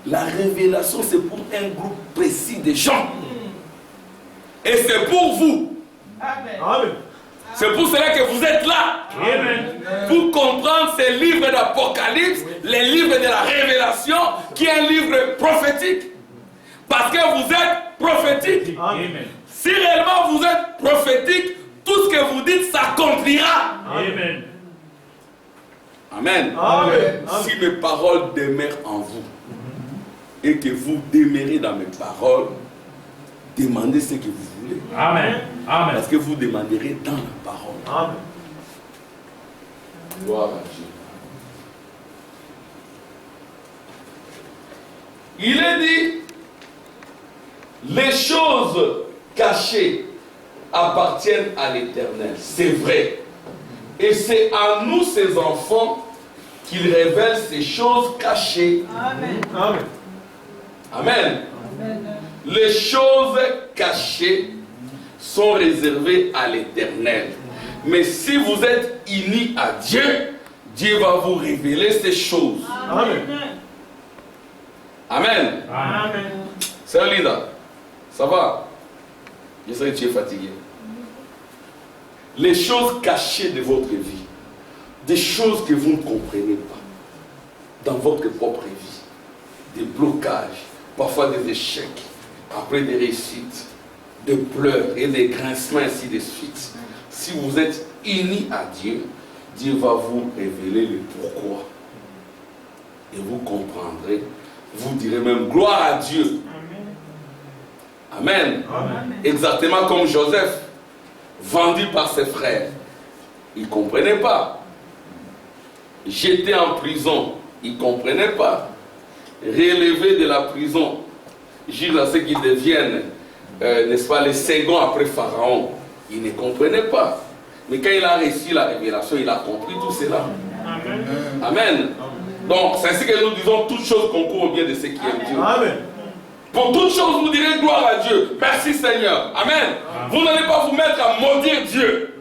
La révélation, c'est pour un groupe précis de gens. Et c'est pour vous. Amen. C'est pour cela que vous êtes là. Amen. Pour comprendre ces livres d'Apocalypse, les livres de la révélation, qui est un livre prophétique. Parce que vous êtes prophétique. Amen. Si réellement vous êtes prophétique, tout ce que vous dites s'accomplira. Amen. Amen. Amen. Si mes paroles demeurent en vous et que vous demeurez dans mes paroles, demandez ce que vous voulez. Amen. Amen. Parce que vous demanderez dans la parole. Amen. Gloire à Dieu. Il est dit, les choses cachées appartiennent à l'Éternel. C'est vrai. Et c'est à nous, ses enfants, qu'il révèle ces choses cachées. Amen. Amen. Amen. Amen. Les choses cachées sont réservées à l'Éternel. Mais si vous êtes unis à Dieu, Dieu va vous révéler ces choses. Amen. Amen. Amen. Sœur Linda, ça va? Je sais que tu es fatigué. Les choses cachées de votre vie, des choses que vous ne comprenez pas dans votre propre vie, des blocages, parfois des échecs, après des réussites, des pleurs et des grincements, ainsi de suite. Si vous êtes unis à Dieu, Dieu va vous révéler le pourquoi. Et vous comprendrez. Vous direz même gloire à Dieu. Amen. Amen. Exactement comme Joseph, vendu par ses frères. Il ne comprenait pas. Jeté en prison, il ne comprenait pas. Relevé de la prison, jusqu'à ce qu'il devienne, n'est-ce pas, le second après Pharaon. Il ne comprenait pas. Mais quand il a reçu la révélation, il a compris tout cela. Amen. Amen. Donc, c'est ainsi que nous disons toutes choses concourent au bien de ceux qui aiment Dieu. Amen. Pour toutes choses, vous direz gloire à Dieu. Merci Seigneur. Amen. Vous n'allez pas vous mettre à maudire Dieu.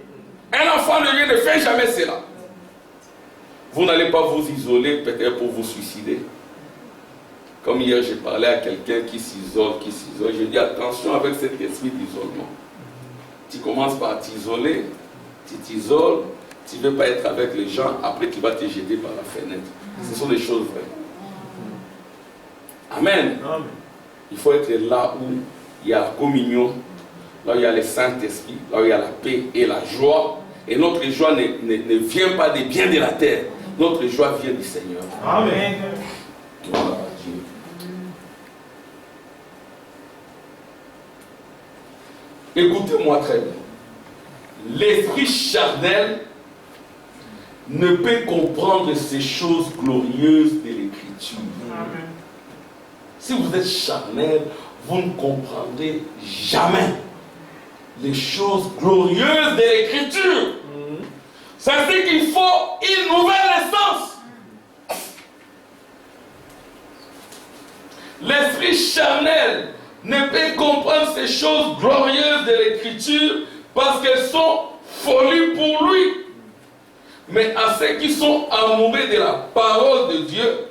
Un enfant de Dieu ne fait jamais cela. Vous n'allez pas vous isoler peut-être pour vous suicider. Comme hier, j'ai parlé à quelqu'un qui s'isole. Je dis attention avec cet esprit d'isolement. Tu commences par t'isoler, tu t'isoles, tu ne veux pas être avec les gens, après tu vas te jeter par la fenêtre. Ce sont des choses vraies. Amen. Amen. Il faut être là où il y a la communion, là où il y a le Saint-Esprit, là où il y a la paix et la joie. Et notre joie ne vient pas des biens de la terre. Notre joie vient du Seigneur. Amen. Gloire à Dieu. Écoutez-moi très bien. L'esprit charnel ne peut comprendre ces choses glorieuses de l'Écriture. Si vous êtes charnel, vous ne comprendrez jamais les choses glorieuses de l'Écriture. Ça veut dire qu'il faut une nouvelle naissance. L'esprit charnel ne peut comprendre ces choses glorieuses de l'Écriture parce qu'elles sont folies pour lui. Mais à ceux qui sont amoureux de la parole de Dieu,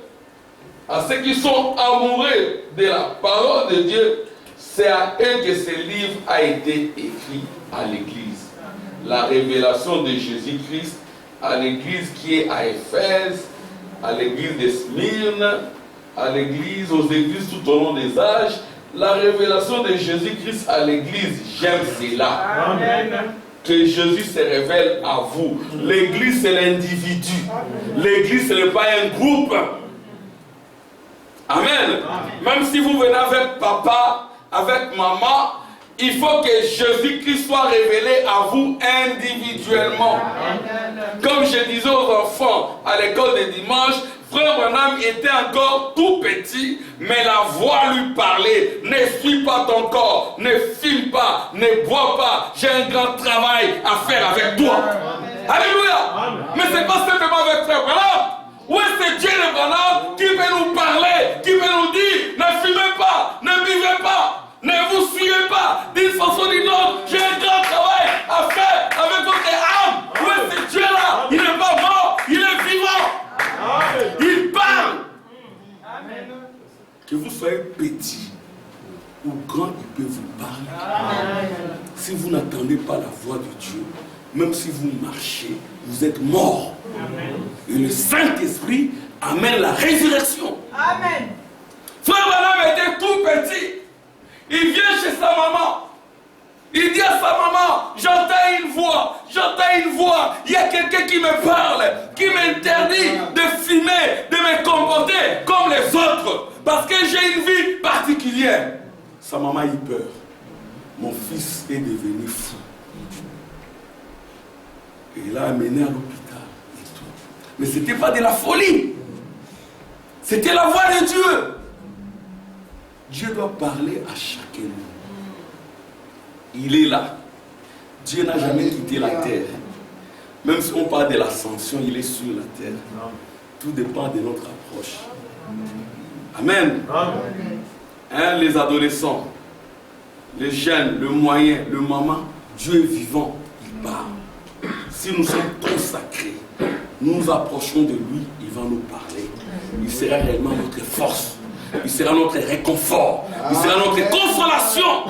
à ceux qui sont amoureux de la parole de Dieu, c'est à eux que ce livre a été écrit à l'Église. La révélation de Jésus-Christ à l'Église qui est à Éphèse, à l'Église de Smyrne, à l'Église, aux églises tout au long des âges. La révélation de Jésus-Christ à l'Église, j'aime cela. Amen. Que Jésus se révèle à vous. L'Église, c'est l'individu. L'Église, ce n'est pas un groupe. Amen. Même si vous venez avec papa, avec maman, il faut que Jésus-Christ soit révélé à vous individuellement. Comme je disais aux enfants à l'école de dimanche, Frère Branham était encore tout petit, mais la voix lui parlait. Ne suis pas ton corps, ne fume pas, ne bois pas. J'ai un grand travail à faire avec toi. Alléluia. Mais ce n'est pas simplement avec Frère Branham. Où est ce Dieu de Branham qui veut nous parler, qui veut nous dire, ne fumez pas, ne buvez pas, ne vous suivez pas, d'une façon ou d'une autre, j'ai un grand travail vous n'attendez pas la voix de Dieu, même si vous marchez, vous êtes mort. Amen. Et le Saint-Esprit amène la résurrection. Amen. Frère Branham était tout petit. Il vient chez sa maman. Il dit à sa maman, j'entends une voix, il y a quelqu'un qui me parle, qui m'interdit de fumer, de me comporter comme les autres, parce que j'ai une vie particulière. Sa maman a eu peur. Mon fils est devenu fou. Et il l'a amené à l'hôpital. Mais ce n'était pas de la folie. C'était la voix de Dieu. Dieu doit parler à chacun de nous. Il est là. Dieu n'a jamais quitté la terre. Même si on parle de l'ascension, il est sur la terre. Tout dépend de notre approche. Amen. Hein, les adolescents, les jeunes, le moyen, le maman, Dieu est vivant, il parle. Si nous sommes consacrés, nous nous approchons de lui, il va nous parler. Il sera réellement notre force. Il sera notre réconfort. Il sera notre consolation.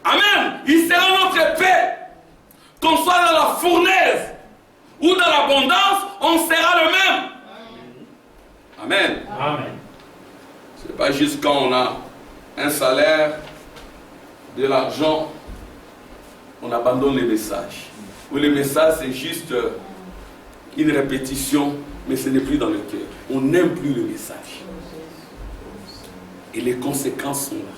Amen. Il sera notre paix. Qu'on soit dans la fournaise ou dans l'abondance, on sera le même. Amen. Amen. Ce n'est pas juste quand on a un salaire, de l'argent, on abandonne les messages. Ou les messages, c'est juste une répétition, mais ce n'est plus dans le cœur. On n'aime plus le message. Et les conséquences sont là.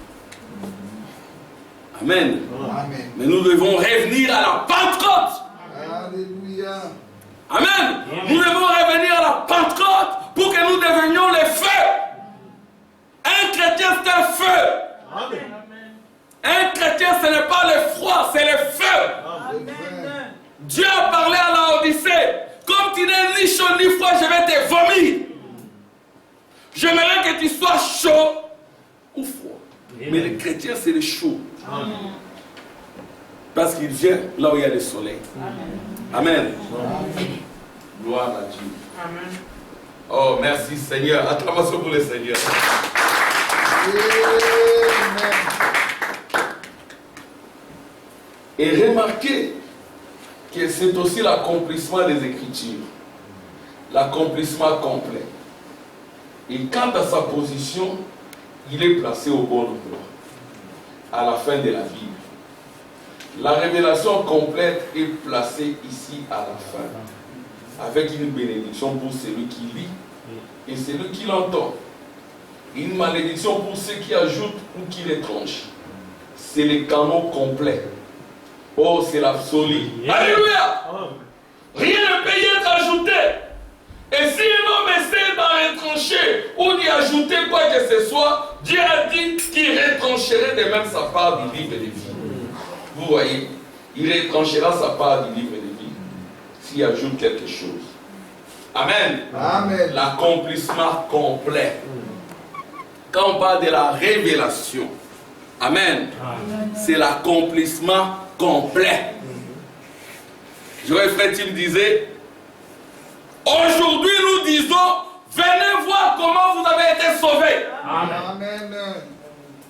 Amen. Amen. Mais nous devons revenir à la Pentecôte. Alléluia. Amen. Nous devons revenir à la Pentecôte pour que nous devenions les feux. Un chrétien, c'est un feu. Amen. Un chrétien, ce n'est pas le froid, c'est le feu. Amen. Dieu a parlé à la Odyssée. Comme tu n'es ni chaud ni froid, je vais te vomir. J'aimerais que tu sois chaud ou froid. Mais le chrétien, c'est le chaud. Parce qu'il vient là où il y a le soleil. Amen. Gloire à Dieu. Amen. Oh, merci Seigneur. Acclamation pour le Seigneur. Amen. Et remarquez que c'est aussi l'accomplissement des Écritures. L'accomplissement complet. Et quant à sa position, il est placé au bon endroit, à la fin de la Bible. La révélation complète est placée ici à la fin, avec une bénédiction pour celui qui lit et celui qui l'entend. Une malédiction pour ceux qui ajoutent ou qui les tranchent. C'est le canon complet. Oh, c'est l'absolu. Alléluia! Rien ne peut y être ajouté. Et si un homme essaie d'en retrancher ou d'y ajouter quoi que ce soit, Dieu a dit qu'il retrancherait de même sa part du livre de vie. Vous voyez, il retranchera sa part du livre de vie s'il ajoute quelque chose. Amen. Amen. L'accomplissement complet. Quand on parle de la révélation, amen, c'est l'accomplissement complet. Joël Frère Tim disait, aujourd'hui nous disons, venez voir comment vous avez été sauvés. Amen.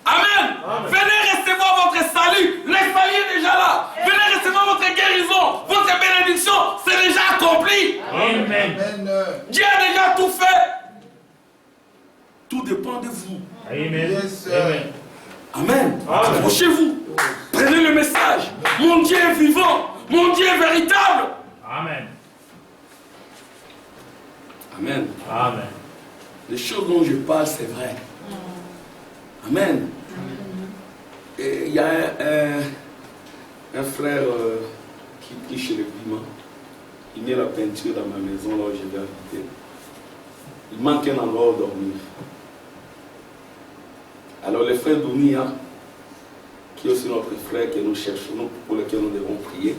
Amen. Venez recevoir votre salut. Le salut est déjà là. Venez recevoir votre guérison, votre bénédiction, c'est déjà accompli. Amen. Amen. Dieu a déjà tout fait. Tout dépend de vous. Amen. Yes, sir. Amen. Amen. Amen. Accrochez-vous. Prenez le message. Mon Dieu est vivant. Mon Dieu est véritable. Amen. Amen. Amen. Les choses dont je parle, c'est vrai. Amen. Et il y a un frère qui prie chez les Piments. Il met la peinture dans ma maison là où je vais habiter. Il manque un endroit où dormir. Alors le frère Dounia, qui est aussi notre frère que nous cherchons, pour lequel nous devons prier,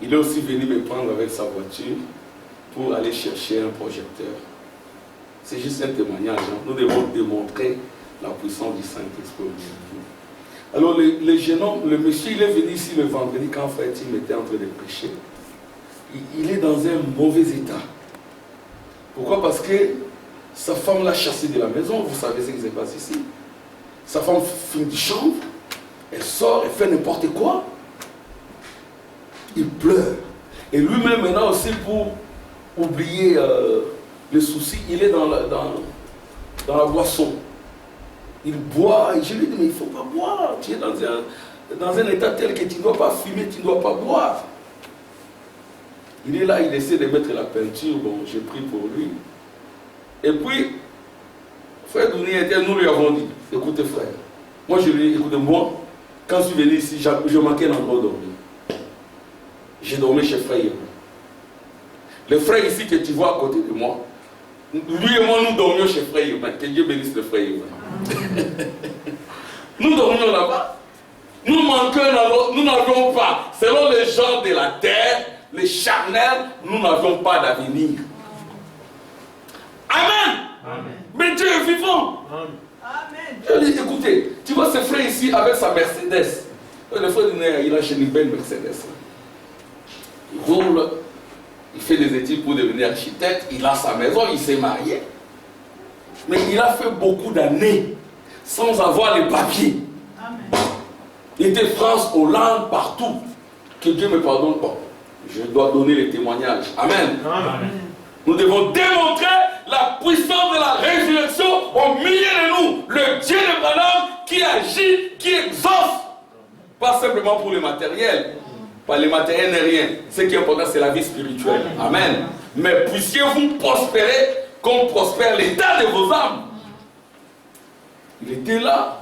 il est aussi venu me prendre avec sa voiture pour aller chercher un projecteur. C'est juste un témoignage. Hein. Nous devons démontrer la puissance du Saint-Esprit. Alors le jeune homme, le monsieur, il est venu ici le vendredi quand frère Tim était en train de prêcher. Il est dans un mauvais état. Pourquoi? Parce que sa femme l'a chassé de la maison. Vous savez ce qui se passe ici. Sa femme finit de chambre. Elle sort, elle fait n'importe quoi. Il pleure. Et lui-même, maintenant aussi, pour oublier les soucis, il est dans la boisson. Il boit. Et je lui dis, mais il ne faut pas boire. Tu es dans un état tel que tu ne dois pas fumer, tu ne dois pas boire. Il est là, il essaie de mettre la peinture. Bon, j'ai pris pour lui. Et puis, frère Douni était, nous lui avons dit, écoutez frère, moi je lui ai dit, écoutez, moi, quand je suis venu ici, je manquais un endroit où dormir. J'ai dormi chez frère Yéhou. Le frère ici que tu vois à côté de moi, lui et moi, nous dormions chez frère Yéhou. Que Dieu bénisse le frère Yéhou. Nous dormions là-bas. Nous manquions, nous n'avions pas, selon les gens de la terre, les charnels, nous n'avions pas d'avenir. Amen. Amen. Mais Dieu est vivant. Amen. Je dis, écoutez, tu vois ce frère ici avec sa Mercedes. Le frère il a acheté une belle Mercedes. Il roule, il fait des études pour devenir architecte, il a sa maison, il s'est marié. Mais il a fait beaucoup d'années sans avoir les papiers. Amen. Il était France, Hollande, partout. Que Dieu me pardonne. Bon, je dois donner les témoignages. Amen. Amen. Nous devons démontrer la puissance de la résurrection au milieu de nous. Le Dieu de Branham qui agit, qui exauce. Pas simplement pour le matériel. Pas le matériel n'est rien. Ce qui est important, c'est la vie spirituelle. Amen. Mais puissiez-vous prospérer comme prospère l'état de vos âmes. Il était là.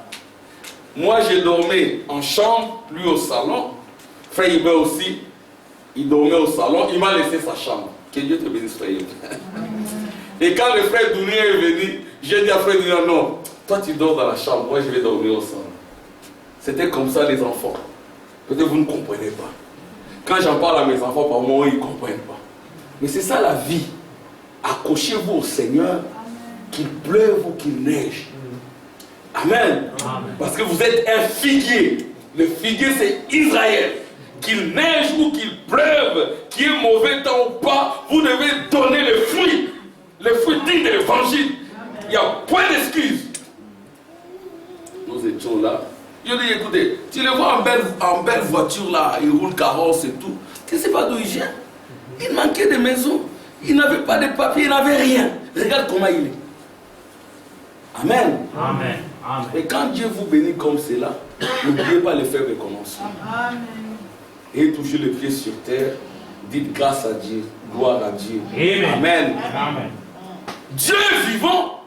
Moi, j'ai dormi en chambre, lui au salon. Frère Hubert aussi, il dormait au salon. Il m'a laissé sa chambre. Que Dieu te bénisse, frère. Et quand le frère Douni est venu, j'ai dit à frère Douni, non, toi tu dors dans la chambre, moi je vais dormir au salon. C'était comme ça les enfants. Peut-être vous ne comprenez pas. Quand j'en parle à mes enfants, par moment, ils ne comprennent pas. Mais c'est ça la vie. Accrochez-vous au Seigneur, qu'il pleuve ou qu'il neige. Amen. Amen. Parce que vous êtes un figuier. Le figuier, c'est Israël. Qu'il neige ou qu'il pleuve, qu'il y ait mauvais temps ou pas, vous devez donner les fruits dignes de l'évangile. Il n'y a point d'excuse. Nous étions là. Je dis, écoutez, tu le vois en belle voiture là, il roule carrosse et tout. Tu ne sais pas d'où il vient. Il manquait de maison. Il n'avait pas de papier, il n'avait rien. Regarde comment il est. Amen. Amen. Amen. Et quand Dieu vous bénit comme cela, n'oubliez pas le faire recommencement. Amen. Et touchez les pieds sur terre, dites grâce à Dieu, gloire à Dieu. Amen. Amen. Amen. Dieu est vivant.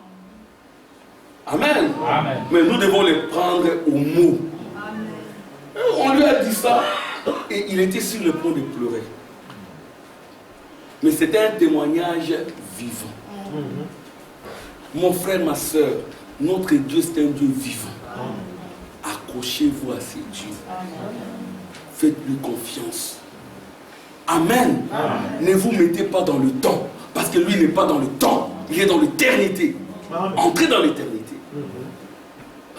Amen. Amen. Mais nous devons le prendre au mot. On lui a dit ça et il était sur le point de pleurer. Mais c'était un témoignage vivant. Mon frère, ma soeur, notre Dieu c'est un Dieu vivant. Accrochez-vous à ces dieux. Faites-lui confiance. Amen. Amen. Ne vous mettez pas dans le temps. Parce que lui n'est pas dans le temps. Il est dans l'éternité. Entrez dans l'éternité.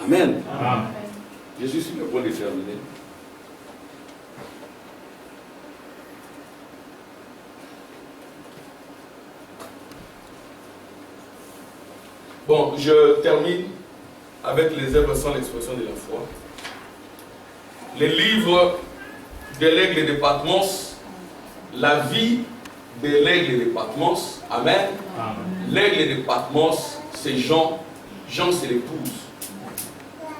Amen. Amen. Je suis sur le point de terminer. Bon, je termine avec les œuvres sans l'expression de la foi. Les livres de l'aigle de Patmos, la vie de l'aigle de Patmos, amen. L'aigle de Patmos, c'est Jean. Jean, c'est l'épouse.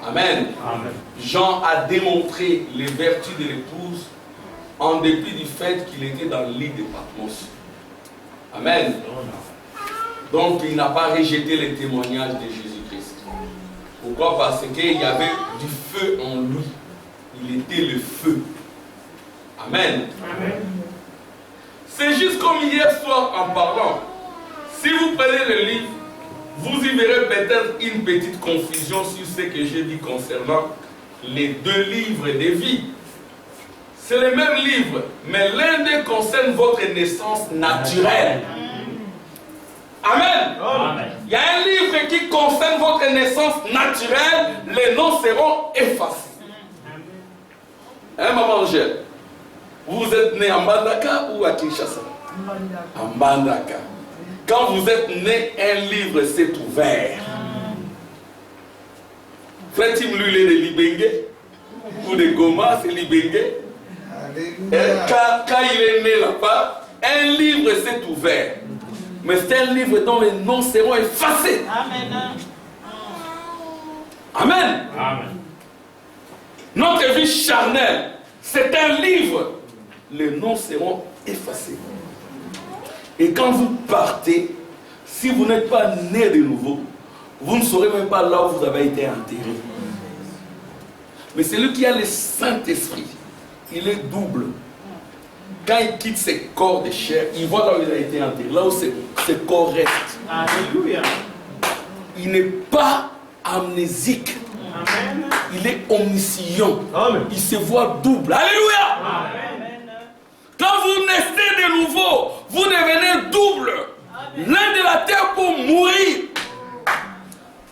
Amen. Amen. Jean a démontré les vertus de l'épouse en dépit du fait qu'il était dans l'île de Patmos. Amen. Donc, il n'a pas rejeté les témoignages de Jésus-Christ. Pourquoi? Parce qu'il y avait du feu en lui. Il était le feu. Amen. Amen. C'est juste comme hier soir en parlant. Si vous prenez le livre, vous y verrez peut-être une petite confusion sur ce que j'ai dit concernant les deux livres de vie. C'est le même livre, mais l'un d'eux concerne votre naissance naturelle. Amen. Amen. Il y a un livre qui concerne votre naissance naturelle, les noms seront effacés. Hein, maman Angèle? Vous êtes né en Mbandaka ou à Kinshasa? En Mbandaka. Quand vous êtes né, un livre s'est ouvert. Frère Tim, lui, il est de Libenge. ou de Goma, c'est Libégué. Quand il est né là-bas, un livre s'est ouvert. Mais c'est un livre dont les noms seront effacés. Amen. Amen. Amen. Notre vie charnelle, c'est un livre. Les noms seront effacés. Et quand vous partez, si vous n'êtes pas né de nouveau, vous ne saurez même pas là où vous avez été enterré. Mais celui qui a le Saint-Esprit, il est double. Quand il quitte ses corps de chair, il voit là où il a été enterré, là où ses corps restent. Alléluia. Il n'est pas amnésique. Amen. Il est omniscient. Amen. Il se voit double. Alléluia. Amen. Quand vous naissez de nouveau, vous devenez double. L'un de la terre pour mourir.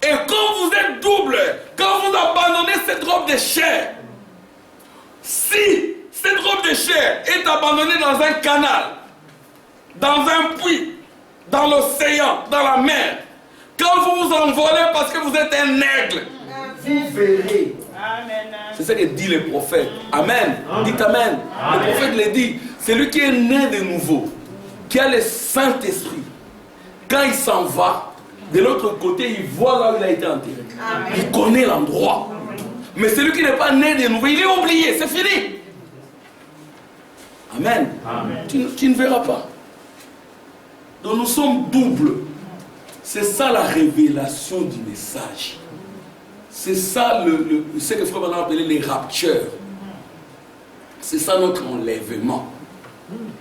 Et quand vous êtes double, quand vous abandonnez cette robe de chair, si cette robe de chair est abandonnée dans un canal, dans un puits, dans l'océan, dans la mer, quand vous vous envolez parce que vous êtes un aigle, vous verrez. Amen. C'est ce que dit le prophète. Amen. Dites Amen. Amen. Le prophète le dit. C'est lui qui est né de nouveau, qui a le Saint-Esprit. Quand il s'en va, de l'autre côté, il voit là où il a été enterré. Amen. Il connaît l'endroit. Mais celui qui n'est pas né de nouveau, il est oublié. C'est fini. Amen. Amen. Tu ne verras pas. Donc nous sommes doubles. C'est ça la révélation du message. C'est ça ce que Frère Branham appelait les raptures. C'est ça notre enlèvement.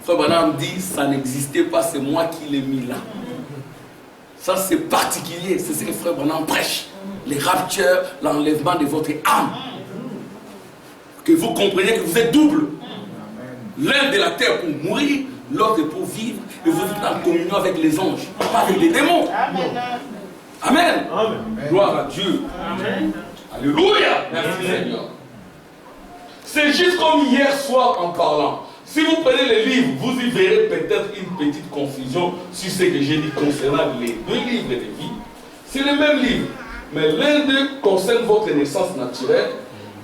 Frère Branham dit, ça n'existait pas, c'est moi qui l'ai mis là. Ça c'est particulier, c'est ce que Frère Branham prêche. Les raptures, l'enlèvement de votre âme. Que vous compreniez que vous êtes double. L'un de la terre pour mourir, l'autre pour vivre, et vous êtes en communion avec les anges, pas avec les démons. Amen. Amen. Amen. Gloire à Dieu. Amen. Alléluia. Merci Seigneur. C'est juste comme hier soir en parlant. Si vous prenez les livres, vous y verrez peut-être une petite confusion sur ce que j'ai dit concernant les deux livres de vie. C'est le même livre, mais l'un d'eux concerne votre naissance naturelle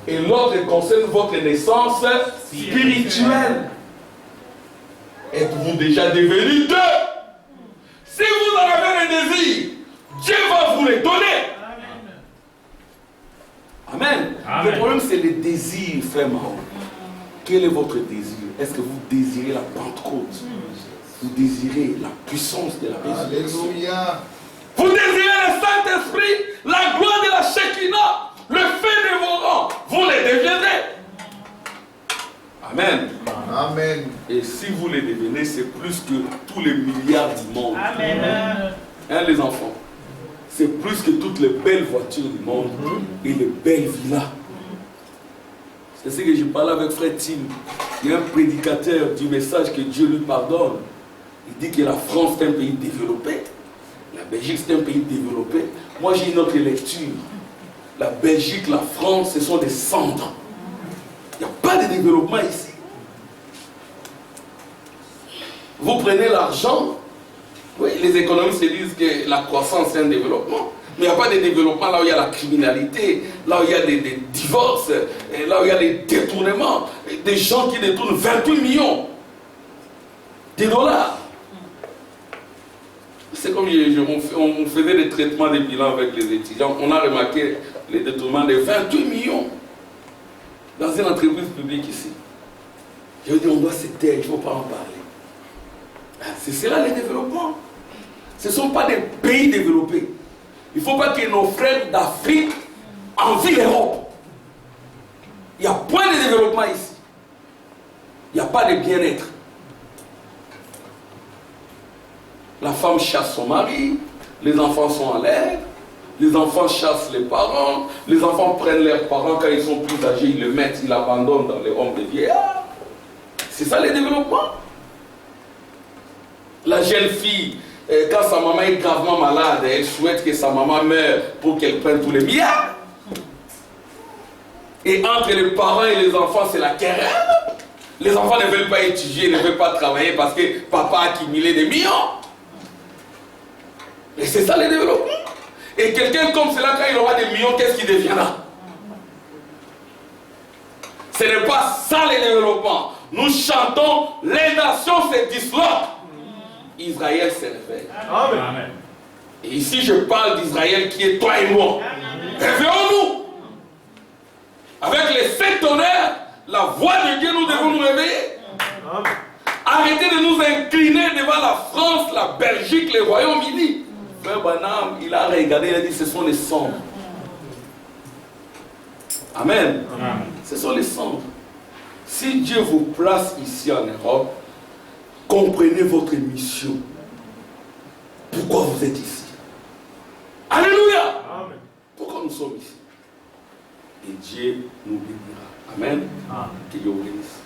et l'autre concerne votre naissance spirituelle. Êtes-vous déjà devenus deux? Si vous en avez le désir, Dieu va vous les donner. Amen. Amen. Le problème, c'est le désir, frère Mao. Quel est votre désir? Est-ce que vous désirez la Pentecôte? Vous désirez la puissance de la résurrection? Alléluia. Vous désirez le Saint-Esprit, la gloire de la Shekinah, le feu de vos rangs. Vous les deviendrez. Amen. Amen. Et si vous les devenez, c'est plus que tous les milliards du monde. Amen. Hein, les enfants? C'est plus que toutes les belles voitures du monde et les belles villas. C'est ce que je parlais avec Frère Tim. Il y a un prédicateur du message que Dieu lui pardonne. Il dit que la France est un pays développé. La Belgique c'est un pays développé. Moi j'ai une autre lecture. La Belgique, la France, ce sont des cendres. Il n'y a pas de développement ici. Vous prenez l'argent. Oui, les économistes se disent que la croissance c'est un développement. Mais il n'y a pas de développement là où il y a la criminalité, là où il y a des divorces, et là où il y a des détournements, des gens qui détournent 28 millions de dollars. C'est comme on faisait des traitements de bilan avec les étudiants, on a remarqué les détournements de 28 millions dans une entreprise publique ici. Je dis on doit se taire, il ne faut pas en parler. C'est cela le développement. Ce ne sont pas des pays développés. Il ne faut pas que nos frères d'Afrique envient l'Europe. Il n'y a point de développement ici. Il n'y a pas de bien-être. La femme chasse son mari, les enfants sont en l'air, les enfants chassent les parents, les enfants prennent leurs parents quand ils sont plus âgés, ils le mettent, ils l'abandonnent dans les homes de vieillards. C'est ça le développement. La jeune fille, quand sa maman est gravement malade, elle souhaite que sa maman meure pour qu'elle prenne tous les milliards. Et entre les parents et les enfants, c'est la querelle. Les enfants ne veulent pas étudier, ne veulent pas travailler parce que papa a accumulé des millions. Et c'est ça le développement. Et quelqu'un comme cela, quand il aura des millions, qu'est-ce qu'il deviendra? Ce n'est pas ça le développement. Nous chantons, les nations se disloquent. Israël se réveille. Amen. Et ici je parle d'Israël qui est toi et moi. Réveillons-nous. Avec les 7 tonnerres, la voix de Dieu, nous devons nous réveiller. Amen. Arrêtez de nous incliner devant la France, la Belgique, le Royaume-Uni. Frère Branham, il a regardé, il a dit ce sont les cendres. Amen. Amen. Ce sont les cendres. Si Dieu vous place ici en Europe, comprenez votre mission. Pourquoi vous êtes ici? Alléluia. Amen. Pourquoi nous sommes ici? Et Dieu nous bénira. Amen. Amen. Que Dieu vous bénisse.